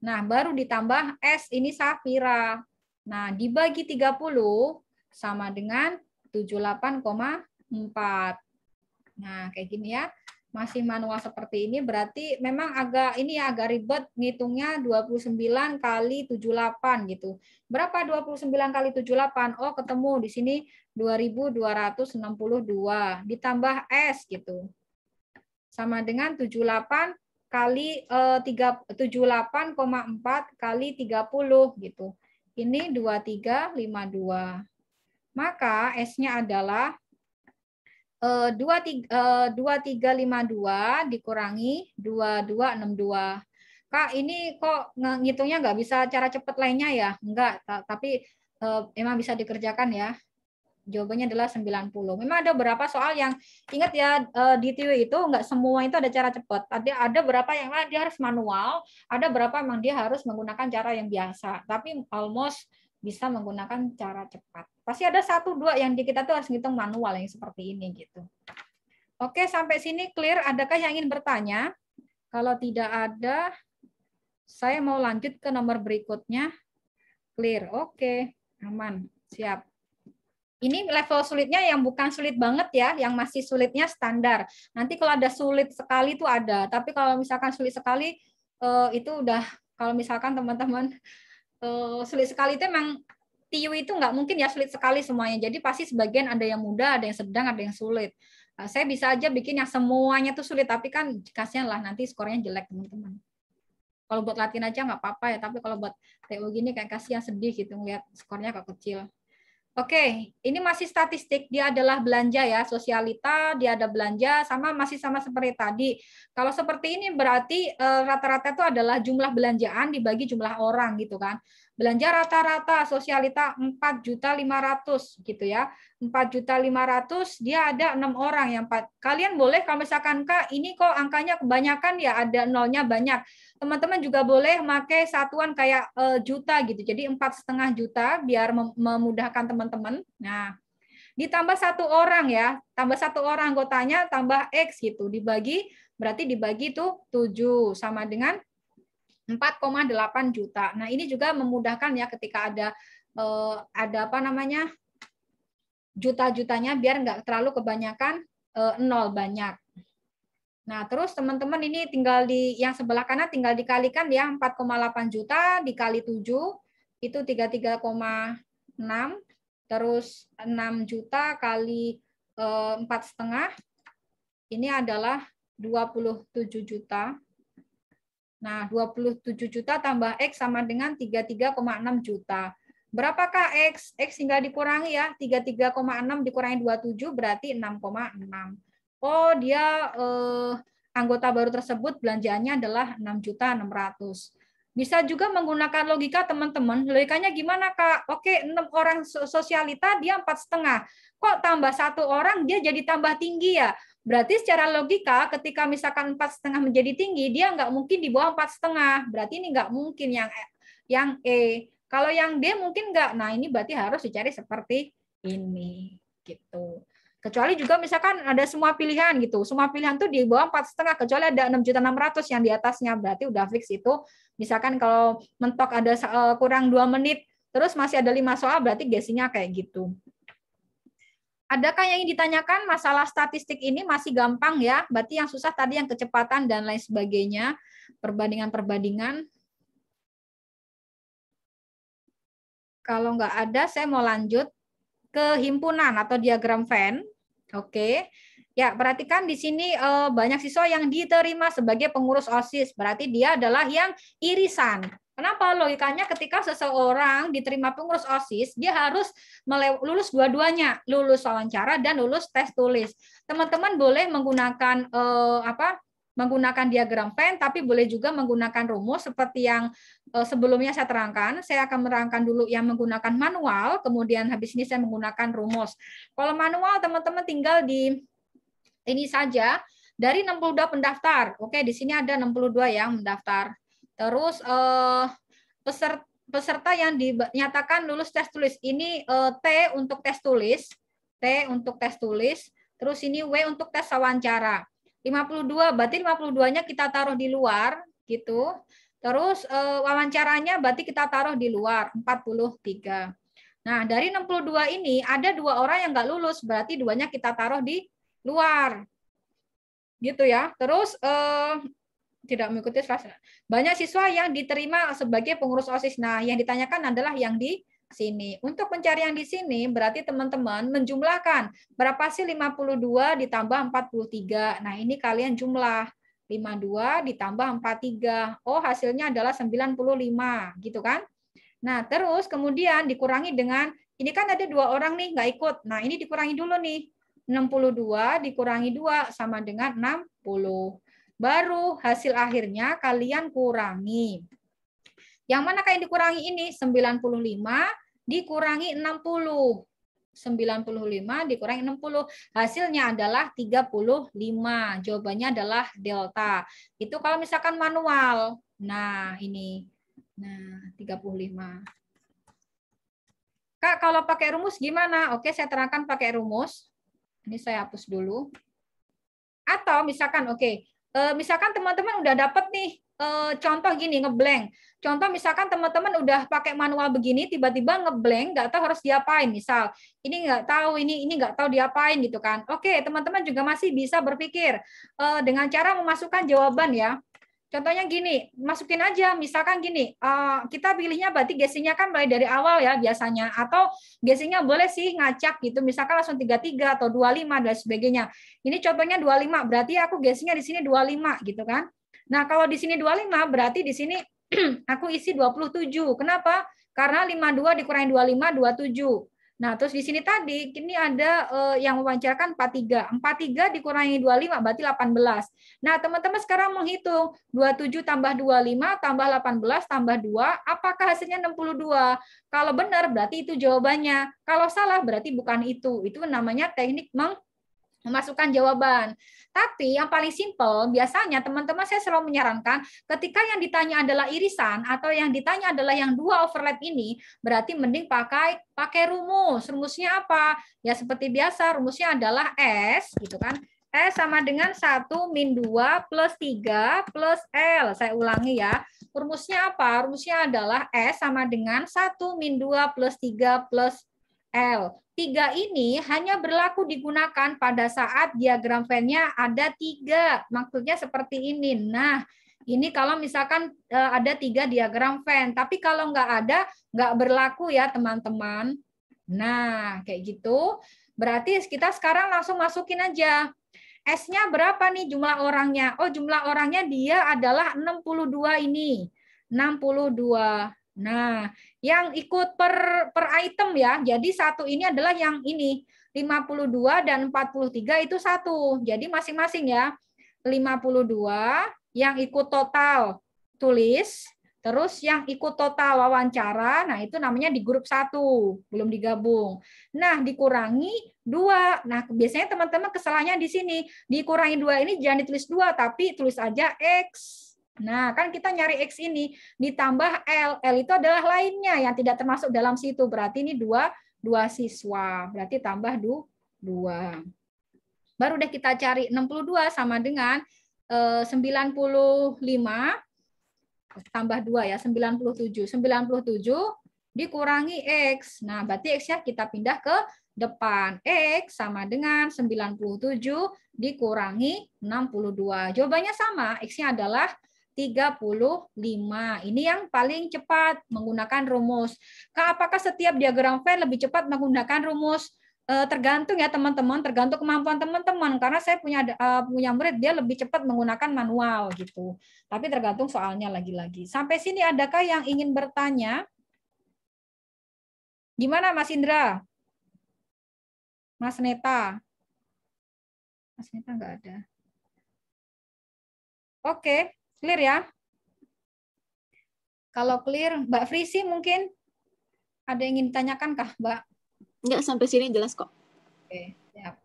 Nah, baru ditambah S ini Safira. Nah, dibagi 30 sama dengan 78,4. Nah, kayak gini ya. Masih manual seperti ini berarti memang agak ini ya agak ribet ngitungnya 29 kali 78 gitu. Berapa 29 kali 78? Oh, ketemu di sini 2262 ditambah S gitu. Sama dengan 78 kali 78,4 kali 30 gitu. Ini 2352. Maka S-nya adalah 2352 dikurangi 2262. Kak, ini kok ngitungnya nggak bisa cara cepat lainnya ya? Enggak, tapi emang bisa dikerjakan ya. Jawabannya adalah 90. Memang ada beberapa soal yang ingat ya di TIWI itu nggak semua itu ada cara cepat. Ada beberapa yang dia harus manual, ada beberapa memang dia harus menggunakan cara yang biasa. Tapi almost bisa menggunakan cara cepat. Pasti ada 1-2 yang kita tuh harus ngitung manual yang seperti ini gitu. Oke, sampai sini clear. Adakah yang ingin bertanya? Kalau tidak ada, saya mau lanjut ke nomor berikutnya. Clear. Oke, aman. Siap. Ini level sulitnya yang bukan sulit banget ya, yang masih sulitnya standar. Nanti kalau ada sulit sekali itu ada, tapi kalau misalkan sulit sekali itu udah, kalau misalkan teman-teman sulit sekali itu emang TIWI itu nggak mungkin ya sulit sekali semuanya. Jadi pasti sebagian ada yang mudah, ada yang sedang, ada yang sulit. Saya bisa aja bikin yang semuanya tuh sulit, tapi kan kasihan lah nanti skornya jelek teman-teman. Kalau buat latihan aja nggak apa-apa ya, tapi kalau buat TO gini kayak kasihan, sedih gitu ngeliat skornya kok kecil. Oke, ini masih statistik, dia adalah belanja ya, sosialita, dia ada belanja, masih sama seperti tadi. Kalau seperti ini berarti rata-rata itu adalah jumlah belanjaan dibagi jumlah orang gitu kan. Belanja rata-rata sosialita 4.500.000 gitu ya. 4.500.000 dia ada 6 orang yang kalian boleh kalau misalkan Kak ini kok angkanya kebanyakan ya ada nolnya banyak. Teman-teman juga boleh pakai satuan kayak juta gitu. Jadi 4,5 juta biar memudahkan teman-teman. Nah, ditambah 1 orang ya, tambah 1 orang anggotanya tambah X gitu. Berarti dibagi itu 7 sama dengan 4,8 juta. Nah, ini juga memudahkan ya ketika ada apa namanya? Juta-jutanya biar nggak terlalu kebanyakan nol banyak. Nah, terus teman-teman ini tinggal di yang sebelah kanan tinggal dikalikan ya 4,8 juta dikali 7 itu 33,6 terus 6 juta kali 4,5 ini adalah 27 juta. Nah, 27 juta tambah X sama dengan 33,6 juta. Berapakah X? X tinggal dikurangi ya. 33,6 dikurangi 27 berarti 6,6. Oh, dia anggota baru tersebut belanjaannya adalah 6.600.000. Bisa juga menggunakan logika teman-teman. Logikanya gimana, Kak? Oke, 6 orang sosialita dia 4,5. Kok tambah 1 orang dia jadi tambah tinggi ya? Berarti secara logika ketika misalkan 4,5 menjadi tinggi, dia nggak mungkin di bawah 4,5. Berarti ini nggak mungkin yang E. Kalau yang D mungkin nggak. Nah, ini berarti harus dicari seperti ini gitu. Kecuali juga misalkan ada semua pilihan gitu. Semua pilihan tuh di bawah 4,5 kecuali ada 6.600.000 yang di atasnya. Berarti udah fix itu. Misalkan kalau mentok ada kurang 2 menit terus masih ada 5 soal berarti guessing-nya kayak gitu. Adakah yang ingin ditanyakan masalah statistik ini? Masih gampang ya. Berarti yang susah tadi yang kecepatan dan lain sebagainya. Perbandingan-perbandingan. Kalau nggak ada, saya mau lanjut ke himpunan atau diagram Venn. Oke. Ya, perhatikan di sini banyak siswa yang diterima sebagai pengurus OSIS. Berarti dia adalah yang irisan. Kenapa? Logikanya ketika seseorang diterima pengurus OSIS, dia harus lulus dua-duanya, lulus wawancara dan lulus tes tulis. Teman-teman boleh menggunakan menggunakan diagram Venn, tapi boleh juga menggunakan rumus seperti yang sebelumnya saya terangkan. Saya akan menerangkan dulu yang menggunakan manual, kemudian habis ini saya menggunakan rumus. Kalau manual, teman-teman tinggal di ini saja, dari 62 pendaftar. Oke, di sini ada 62 yang mendaftar. Terus peserta yang dinyatakan lulus tes tulis. Ini T untuk tes tulis. T untuk tes tulis. Terus ini W untuk tes wawancara. 52, berarti 52-nya kita taruh di luar. Gitu. Terus wawancaranya berarti kita taruh di luar. 43. Nah, dari 62 ini ada 2 orang yang nggak lulus. Berarti 2-nya kita taruh di luar. Gitu ya. Terus tidak mengikuti kelas. Banyak siswa yang diterima sebagai pengurus OSIS. Nah, yang ditanyakan adalah yang di sini. Untuk mencari yang di sini, berarti teman-teman menjumlahkan. Berapa sih 52 ditambah 43? Nah, ini kalian jumlah. 52 ditambah 43. Oh, hasilnya adalah 95, gitu kan? Nah, terus kemudian dikurangi dengan, ini kan ada 2 orang nih, nggak ikut. Nah, ini dikurangi dulu nih. 62 dikurangi 2 sama dengan 60. Baru hasil akhirnya kalian kurangi. Yang mana kalian dikurangi ini? 95 dikurangi 60. 95 dikurangi 60. Hasilnya adalah 35. Jawabannya adalah delta. Itu kalau misalkan manual. Nah, ini. Nah, 35. Kak, kalau pakai rumus gimana? Oke, saya terangkan pakai rumus. Ini saya hapus dulu. Atau misalkan, misalkan teman-teman udah dapat nih contoh gini, ngeblank. Contoh misalkan teman-teman udah pakai manual begini, tiba-tiba ngeblank, nggak tahu harus diapain. Misal, ini nggak tahu, ini nggak tahu diapain gitu kan. Oke, teman-teman juga masih bisa berpikir dengan cara memasukkan jawaban ya. Contohnya gini, masukin aja, misalkan gini, kita pilihnya berarti guessing-nya kan mulai dari awal ya biasanya, atau guessing-nya boleh sih ngacak gitu, misalkan langsung 33 atau 25 dan sebagainya. Ini contohnya 25, berarti aku guessing-nya di sini 25 gitu kan. Nah, kalau di sini 25, berarti di sini aku isi 27. Kenapa? Karena 52 dikurangi 25, 27. Nah, terus di sini tadi ini ada yang mewawancarkan 43. 43 dikurangi 25 berarti 18. Nah, teman-teman sekarang menghitung 27 tambah 25 tambah 18 tambah 2, apakah hasilnya 62? Kalau benar berarti itu jawabannya. Kalau salah berarti bukan itu. Itu namanya teknik memasukkan jawaban. Tapi yang paling simpel, biasanya teman-teman saya selalu menyarankan ketika yang ditanya adalah irisan atau yang ditanya adalah yang 2 overlap ini, berarti mending pakai rumus. Rumusnya apa? Ya seperti biasa, rumusnya adalah S gitu kan. S sama dengan 1 min 2 plus 3 plus L. Saya ulangi ya. Rumusnya apa? Rumusnya adalah S sama dengan 1 min 2 plus 3 plus L. 3 ini hanya berlaku digunakan pada saat diagram Venn-nya ada 3. Maksudnya seperti ini. Nah, ini kalau misalkan ada 3 diagram Venn. Tapi kalau nggak ada, nggak berlaku ya teman-teman. Nah, kayak gitu. Berarti kita sekarang langsung masukin aja. S-nya berapa nih jumlah orangnya? Oh, jumlah orangnya dia adalah 62 ini. 62. Nah, yang ikut per item ya. Jadi satu ini adalah yang ini. 52 dan 43 itu satu. Jadi masing-masing ya. 52 yang ikut total tulis. Terus yang ikut total wawancara, nah itu namanya di grup 1, belum digabung. Nah, dikurangi 2. Nah, biasanya teman-teman kesalahannya di sini. Dikurangi 2 ini jangan ditulis 2, tapi tulis aja X. Nah, kan kita nyari X ini, ditambah L. L itu adalah lainnya yang tidak termasuk dalam situ. Berarti ini 2 siswa. Berarti tambah 2. Baru deh kita cari 62 sama dengan 95 tambah 2 ya, 97. 97 dikurangi X. Nah, berarti X-nya kita pindah ke depan. X sama dengan 97 dikurangi 62. Jawabannya sama, X-nya adalah 35. Ini yang paling cepat menggunakan rumus. Apakah setiap diagram Venn lebih cepat menggunakan rumus? Tergantung ya teman-teman, tergantung kemampuan teman-teman. Karena saya punya murid dia lebih cepat menggunakan manual gitu. Tapi tergantung soalnya lagi-lagi. Sampai sini adakah yang ingin bertanya? Gimana Mas Indra? Mas Neta? Mas Neta nggak ada. Oke, clear ya? Kalau clear, Mbak Frisi mungkin ada yang ingin ditanyakan kah, Mbak? Enggak, sampai sini jelas kok. Oke, siap.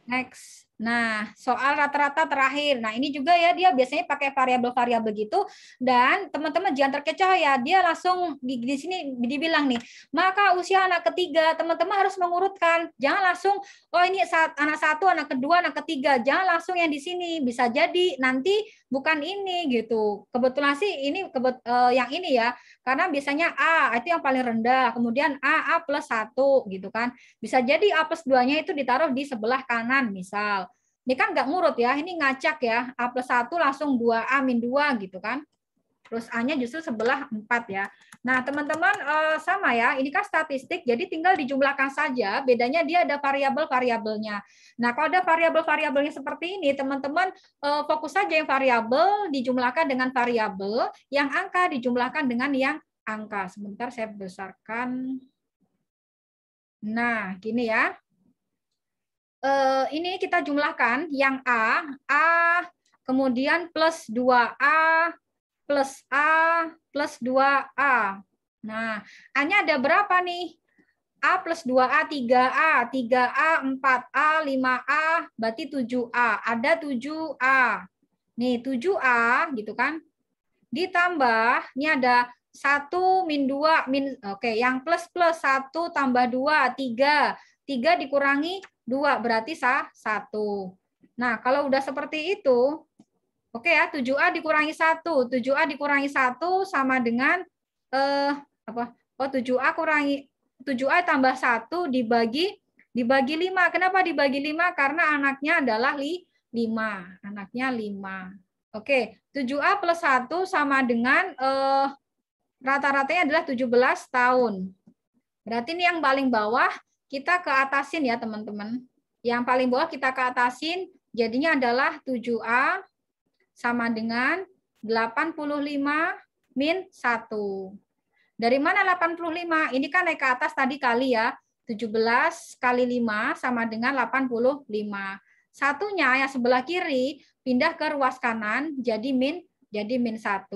Next. Nah, soal rata-rata terakhir. Nah, ini juga ya dia biasanya pakai variabel-variabel gitu dan teman-teman jangan terkecoh ya. Dia langsung di sini dibilang nih, maka usia anak ketiga, teman-teman harus mengurutkan. Jangan langsung oh ini saat anak satu, anak kedua, anak ketiga. Jangan langsung yang di sini. Bisa jadi nanti bukan ini gitu. Kebetulan sih ini yang ini ya. Karena biasanya A itu yang paling rendah, kemudian A plus 1 gitu kan. Bisa jadi A plus 2-nya itu ditaruh di sebelah kanan misal. Ini kan nggak ngurut ya, ini ngacak ya. A plus 1 langsung 2A min 2 gitu kan. Terus A-nya justru sebelah 4 ya. Nah teman-teman sama ya, ini kan statistik, jadi tinggal dijumlahkan saja, bedanya dia ada variabel-variabelnya. Nah kalau ada variabel-variabelnya seperti ini, teman-teman fokus saja yang variabel dijumlahkan dengan variabel, yang angka dijumlahkan dengan yang angka. Sebentar saya besarkan. Nah gini ya. Ini kita jumlahkan yang A kemudian plus 2A plus A plus 2A. Nah, A-nya ada berapa nih? A plus 2A, 3A, 3A, 4A, 5A, berarti 7A. Ada 7A. Nih, 7A gitu kan. Ditambah, ini ada 1 min 2, oke, yang plus 1 tambah 2, 3. 3 dikurangi 2 berarti 1. Nah, kalau udah seperti itu, oke ya, 7A dikurangi 1. 7A dikurangi 1 sama dengan apa? Oh, 7A tambah 1 dibagi 5. Kenapa dibagi 5? Karena anaknya adalah 5. Anaknya 5. Oke, 7A plus 1 sama dengan rata-ratanya adalah 17 tahun. Berarti ini yang paling bawah kita ke atasin ya teman-teman. Yang paling bawah kita ke atasin, jadinya adalah 7A sama dengan 85 min 1. Dari mana 85? Ini kan naik ke atas tadi kali ya. 17 kali 5 sama dengan 85. Satunya yang sebelah kiri pindah ke ruas kanan jadi min 1.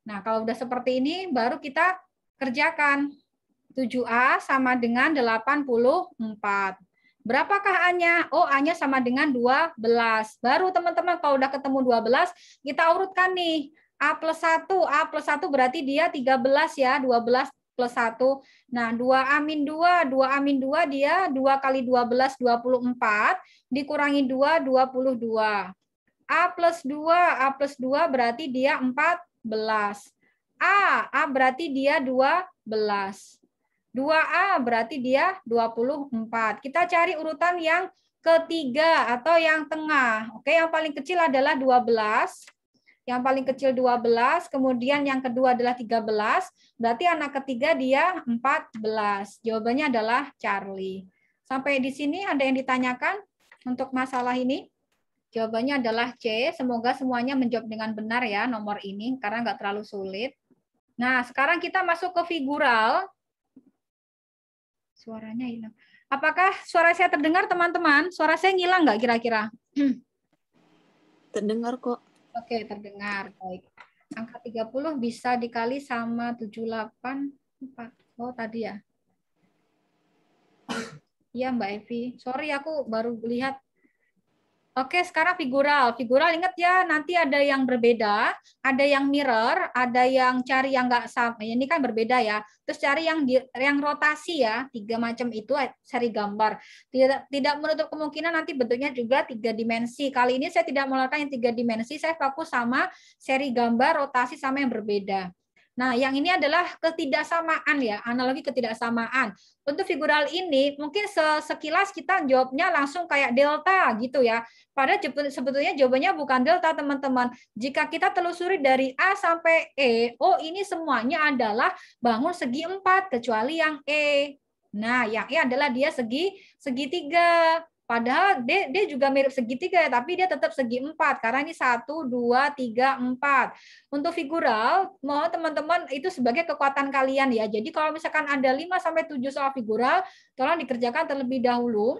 Nah, kalau udah seperti ini baru kita kerjakan. 7A sama dengan 84. Berapakah A-nya? Oh, A-nya sama dengan 12. Baru teman-teman kalau udah ketemu 12, kita urutkan nih. A plus 1 berarti dia 13 ya, 12 plus 1. Nah, 2A min 2 dia 2 kali 12, 24, dikurangi 2, 22. A plus 2 berarti dia 14. A berarti dia 12. 2A berarti dia 24. Kita cari urutan yang ketiga atau yang tengah. Oke, yang paling kecil adalah 12. Yang paling kecil 12, kemudian yang kedua adalah 13. Berarti anak ketiga dia 14. Jawabannya adalah Charlie. Sampai di sini ada yang ditanyakan untuk masalah ini? Jawabannya adalah C. Semoga semuanya menjawab dengan benar ya nomor ini, karena nggak terlalu sulit. Nah, sekarang kita masuk ke figural. Suaranya hilang. Apakah suara saya terdengar, teman-teman? Suara saya ngilang nggak kira-kira? Terdengar kok. Oke, terdengar. Baik. Angka 30 bisa dikali sama 784. Oh, tadi ya. Iya, Mbak Evi. Sorry, aku baru lihat. Oke, sekarang figural. Figural ingat ya, nanti ada yang berbeda, ada yang mirror, ada yang cari yang nggak sama. Ini kan berbeda ya. Terus cari yang rotasi ya, 3 macam itu seri gambar. Tidak menutup kemungkinan nanti bentuknya juga 3 dimensi. Kali ini saya tidak melakukan yang 3 dimensi, saya fokus sama seri gambar, rotasi sama yang berbeda. Nah, yang ini adalah ketidaksamaan ya, analogi ketidaksamaan. Untuk figural ini mungkin sekilas kita jawabnya langsung kayak delta gitu ya. Padahal sebetulnya jawabannya bukan delta, teman-teman. Jika kita telusuri dari A sampai E, oh ini semuanya adalah bangun segi 4 kecuali yang E. Nah, yang E adalah dia segitiga. Padahal dia juga mirip segitiga, tapi dia tetap segi 4. Karena ini 1, 2, 3, 4. Untuk figural, mohon teman-teman itu sebagai kekuatan kalian ya. Jadi kalau misalkan ada 5-7 soal figural, tolong dikerjakan terlebih dahulu.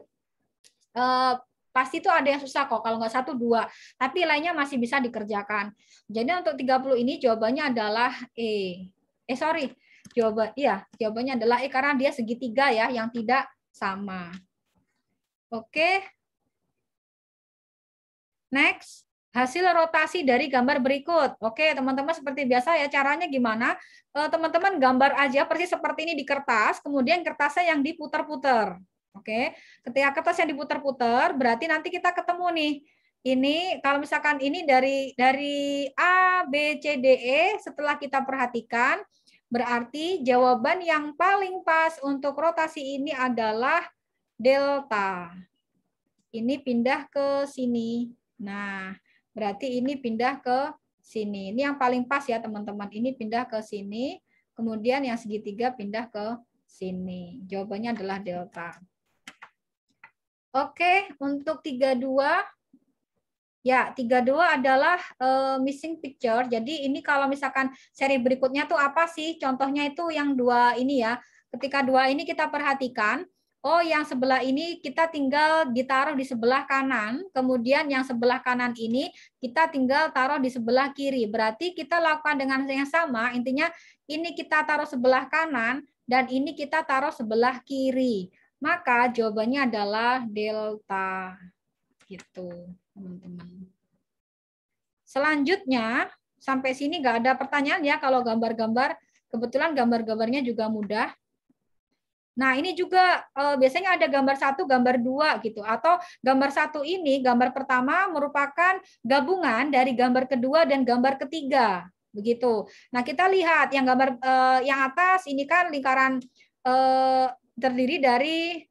Pasti itu ada yang susah kok, kalau nggak 1, 2. Tapi lainnya masih bisa dikerjakan. Jadi untuk 30 ini jawabannya adalah E. Jawabannya adalah E karena dia segitiga ya, yang tidak sama. Oke. Next, hasil rotasi dari gambar berikut. Oke, teman-teman seperti biasa ya, caranya gimana? Teman-teman gambar aja persis seperti ini di kertas, kemudian kertasnya yang diputar-putar. Oke, ketika kertas yang diputar-putar, berarti nanti kita ketemu nih. Ini kalau misalkan ini dari A, B, C, D, E, setelah kita perhatikan, berarti jawaban yang paling pas untuk rotasi ini adalah delta. Ini pindah ke sini. Nah, berarti ini pindah ke sini. Ini yang paling pas ya teman-teman. Ini pindah ke sini. Kemudian yang segitiga pindah ke sini. Jawabannya adalah delta. Oke, untuk 32. Ya, 32 adalah missing picture. Jadi ini kalau misalkan seri berikutnya tuh apa sih? Contohnya itu yang 2 ini ya. Ketika 2 ini kita perhatikan, oh yang sebelah ini kita tinggal ditaruh di sebelah kanan, kemudian yang sebelah kanan ini kita tinggal taruh di sebelah kiri. Berarti kita lakukan dengan yang sama, intinya ini kita taruh sebelah kanan dan ini kita taruh sebelah kiri. Maka jawabannya adalah delta. Gitu, teman-teman. Selanjutnya, sampai sini nggak ada pertanyaan ya kalau gambar-gambar. Kebetulan gambar-gambarnya juga mudah. Nah, ini juga biasanya ada gambar 1, gambar 2 gitu. Atau gambar 1 ini, gambar pertama merupakan gabungan dari gambar kedua dan gambar ketiga. Begitu. Nah, kita lihat yang gambar yang atas ini kan lingkaran terdiri dari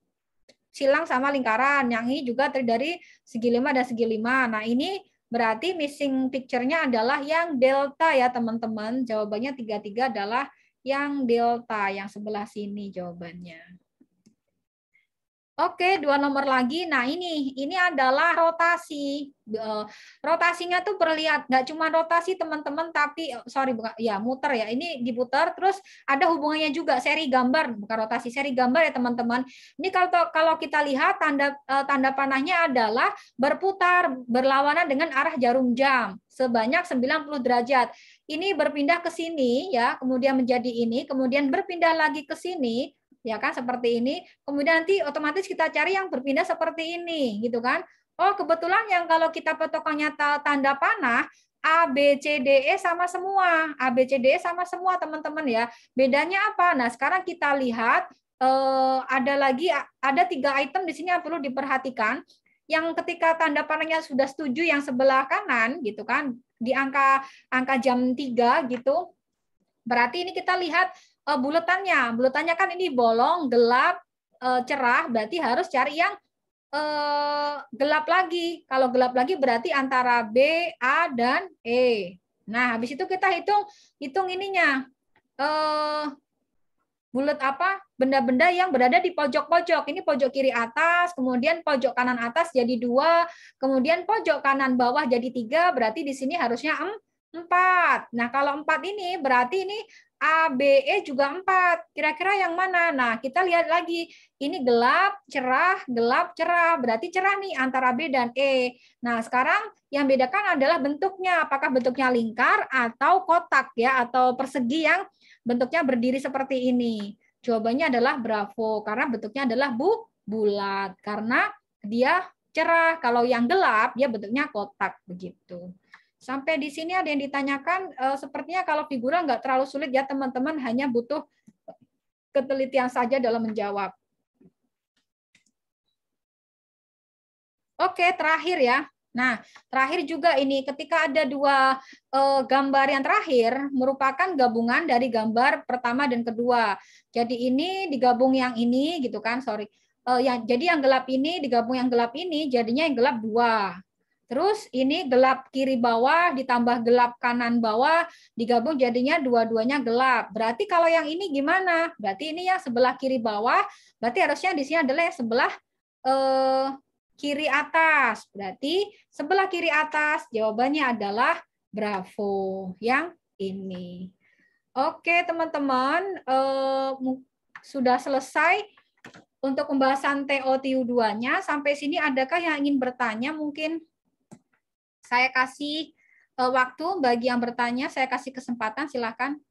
silang sama lingkaran. Yang ini juga terdiri dari segi 5 dan segi 5. Nah, ini berarti missing picture-nya adalah yang delta ya, teman-teman. Jawabannya 33 adalah yang delta, yang sebelah sini jawabannya. Oke, 2 nomor lagi. Nah, ini adalah rotasi. Rotasinya tuh berlihat, nggak cuma rotasi teman-teman, tapi sorry bukan ya muter ya. Ini diputar, terus ada hubungannya juga seri gambar, bukan rotasi, seri gambar ya teman-teman. Ini kalau kita lihat tanda panahnya adalah berputar berlawanan dengan arah jarum jam sebanyak 90 derajat. Ini berpindah ke sini ya, kemudian menjadi ini, kemudian berpindah lagi ke sini. Ya kan seperti ini, kemudian nanti otomatis kita cari yang berpindah seperti ini gitu kan. Oh kebetulan yang kalau kita patokannya tanda panah A, B, C, D, E sama semua. A, B, C, D, E sama semua teman-teman ya. Bedanya apa? Nah sekarang kita lihat ada 3 item di sini yang perlu diperhatikan. Yang ketika tanda panahnya sudah setuju yang sebelah kanan gitu kan, di angka jam 3 gitu. Berarti ini kita lihat buletannya kan ini bolong, gelap, cerah, berarti harus cari yang gelap lagi. Kalau gelap lagi berarti antara B, A, dan E. Nah, habis itu kita hitung ininya. Bulat apa? Benda-benda yang berada di pojok-pojok. Ini pojok kiri atas, kemudian pojok kanan atas jadi 2, kemudian pojok kanan bawah jadi 3, berarti di sini harusnya 4. Nah, kalau 4 ini berarti ini A, B, E juga 4. Kira-kira yang mana? Nah, kita lihat lagi. Ini gelap, cerah, berarti cerah nih antara B dan E. Nah, sekarang yang bedakan adalah bentuknya. Apakah bentuknya lingkar atau kotak ya, atau persegi yang bentuknya berdiri seperti ini. Jawabannya adalah bravo, karena bentuknya adalah bulat. Karena dia cerah. Kalau yang gelap, dia bentuknya kotak begitu. Sampai di sini ada yang ditanyakan, sepertinya kalau figura nggak terlalu sulit ya teman-teman, hanya butuh ketelitian saja dalam menjawab. Oke, terakhir ya. Nah, terakhir juga ini, ketika ada 2 gambar yang terakhir, merupakan gabungan dari gambar pertama dan kedua. Jadi ini digabung yang ini, gitu kan, sorry. Jadi yang gelap ini digabung yang gelap ini, jadinya yang gelap 2. Terus ini gelap kiri bawah ditambah gelap kanan bawah digabung jadinya dua-duanya gelap. Berarti kalau yang ini gimana? Berarti ini yang sebelah kiri bawah, berarti harusnya di sini adalah yang sebelah kiri atas. Berarti sebelah kiri atas jawabannya adalah bravo yang ini. Oke teman-teman, sudah selesai untuk pembahasan TOTU2-nya. Sampai sini adakah yang ingin bertanya mungkin? Saya kasih waktu bagi yang bertanya, saya kasih kesempatan, silakan.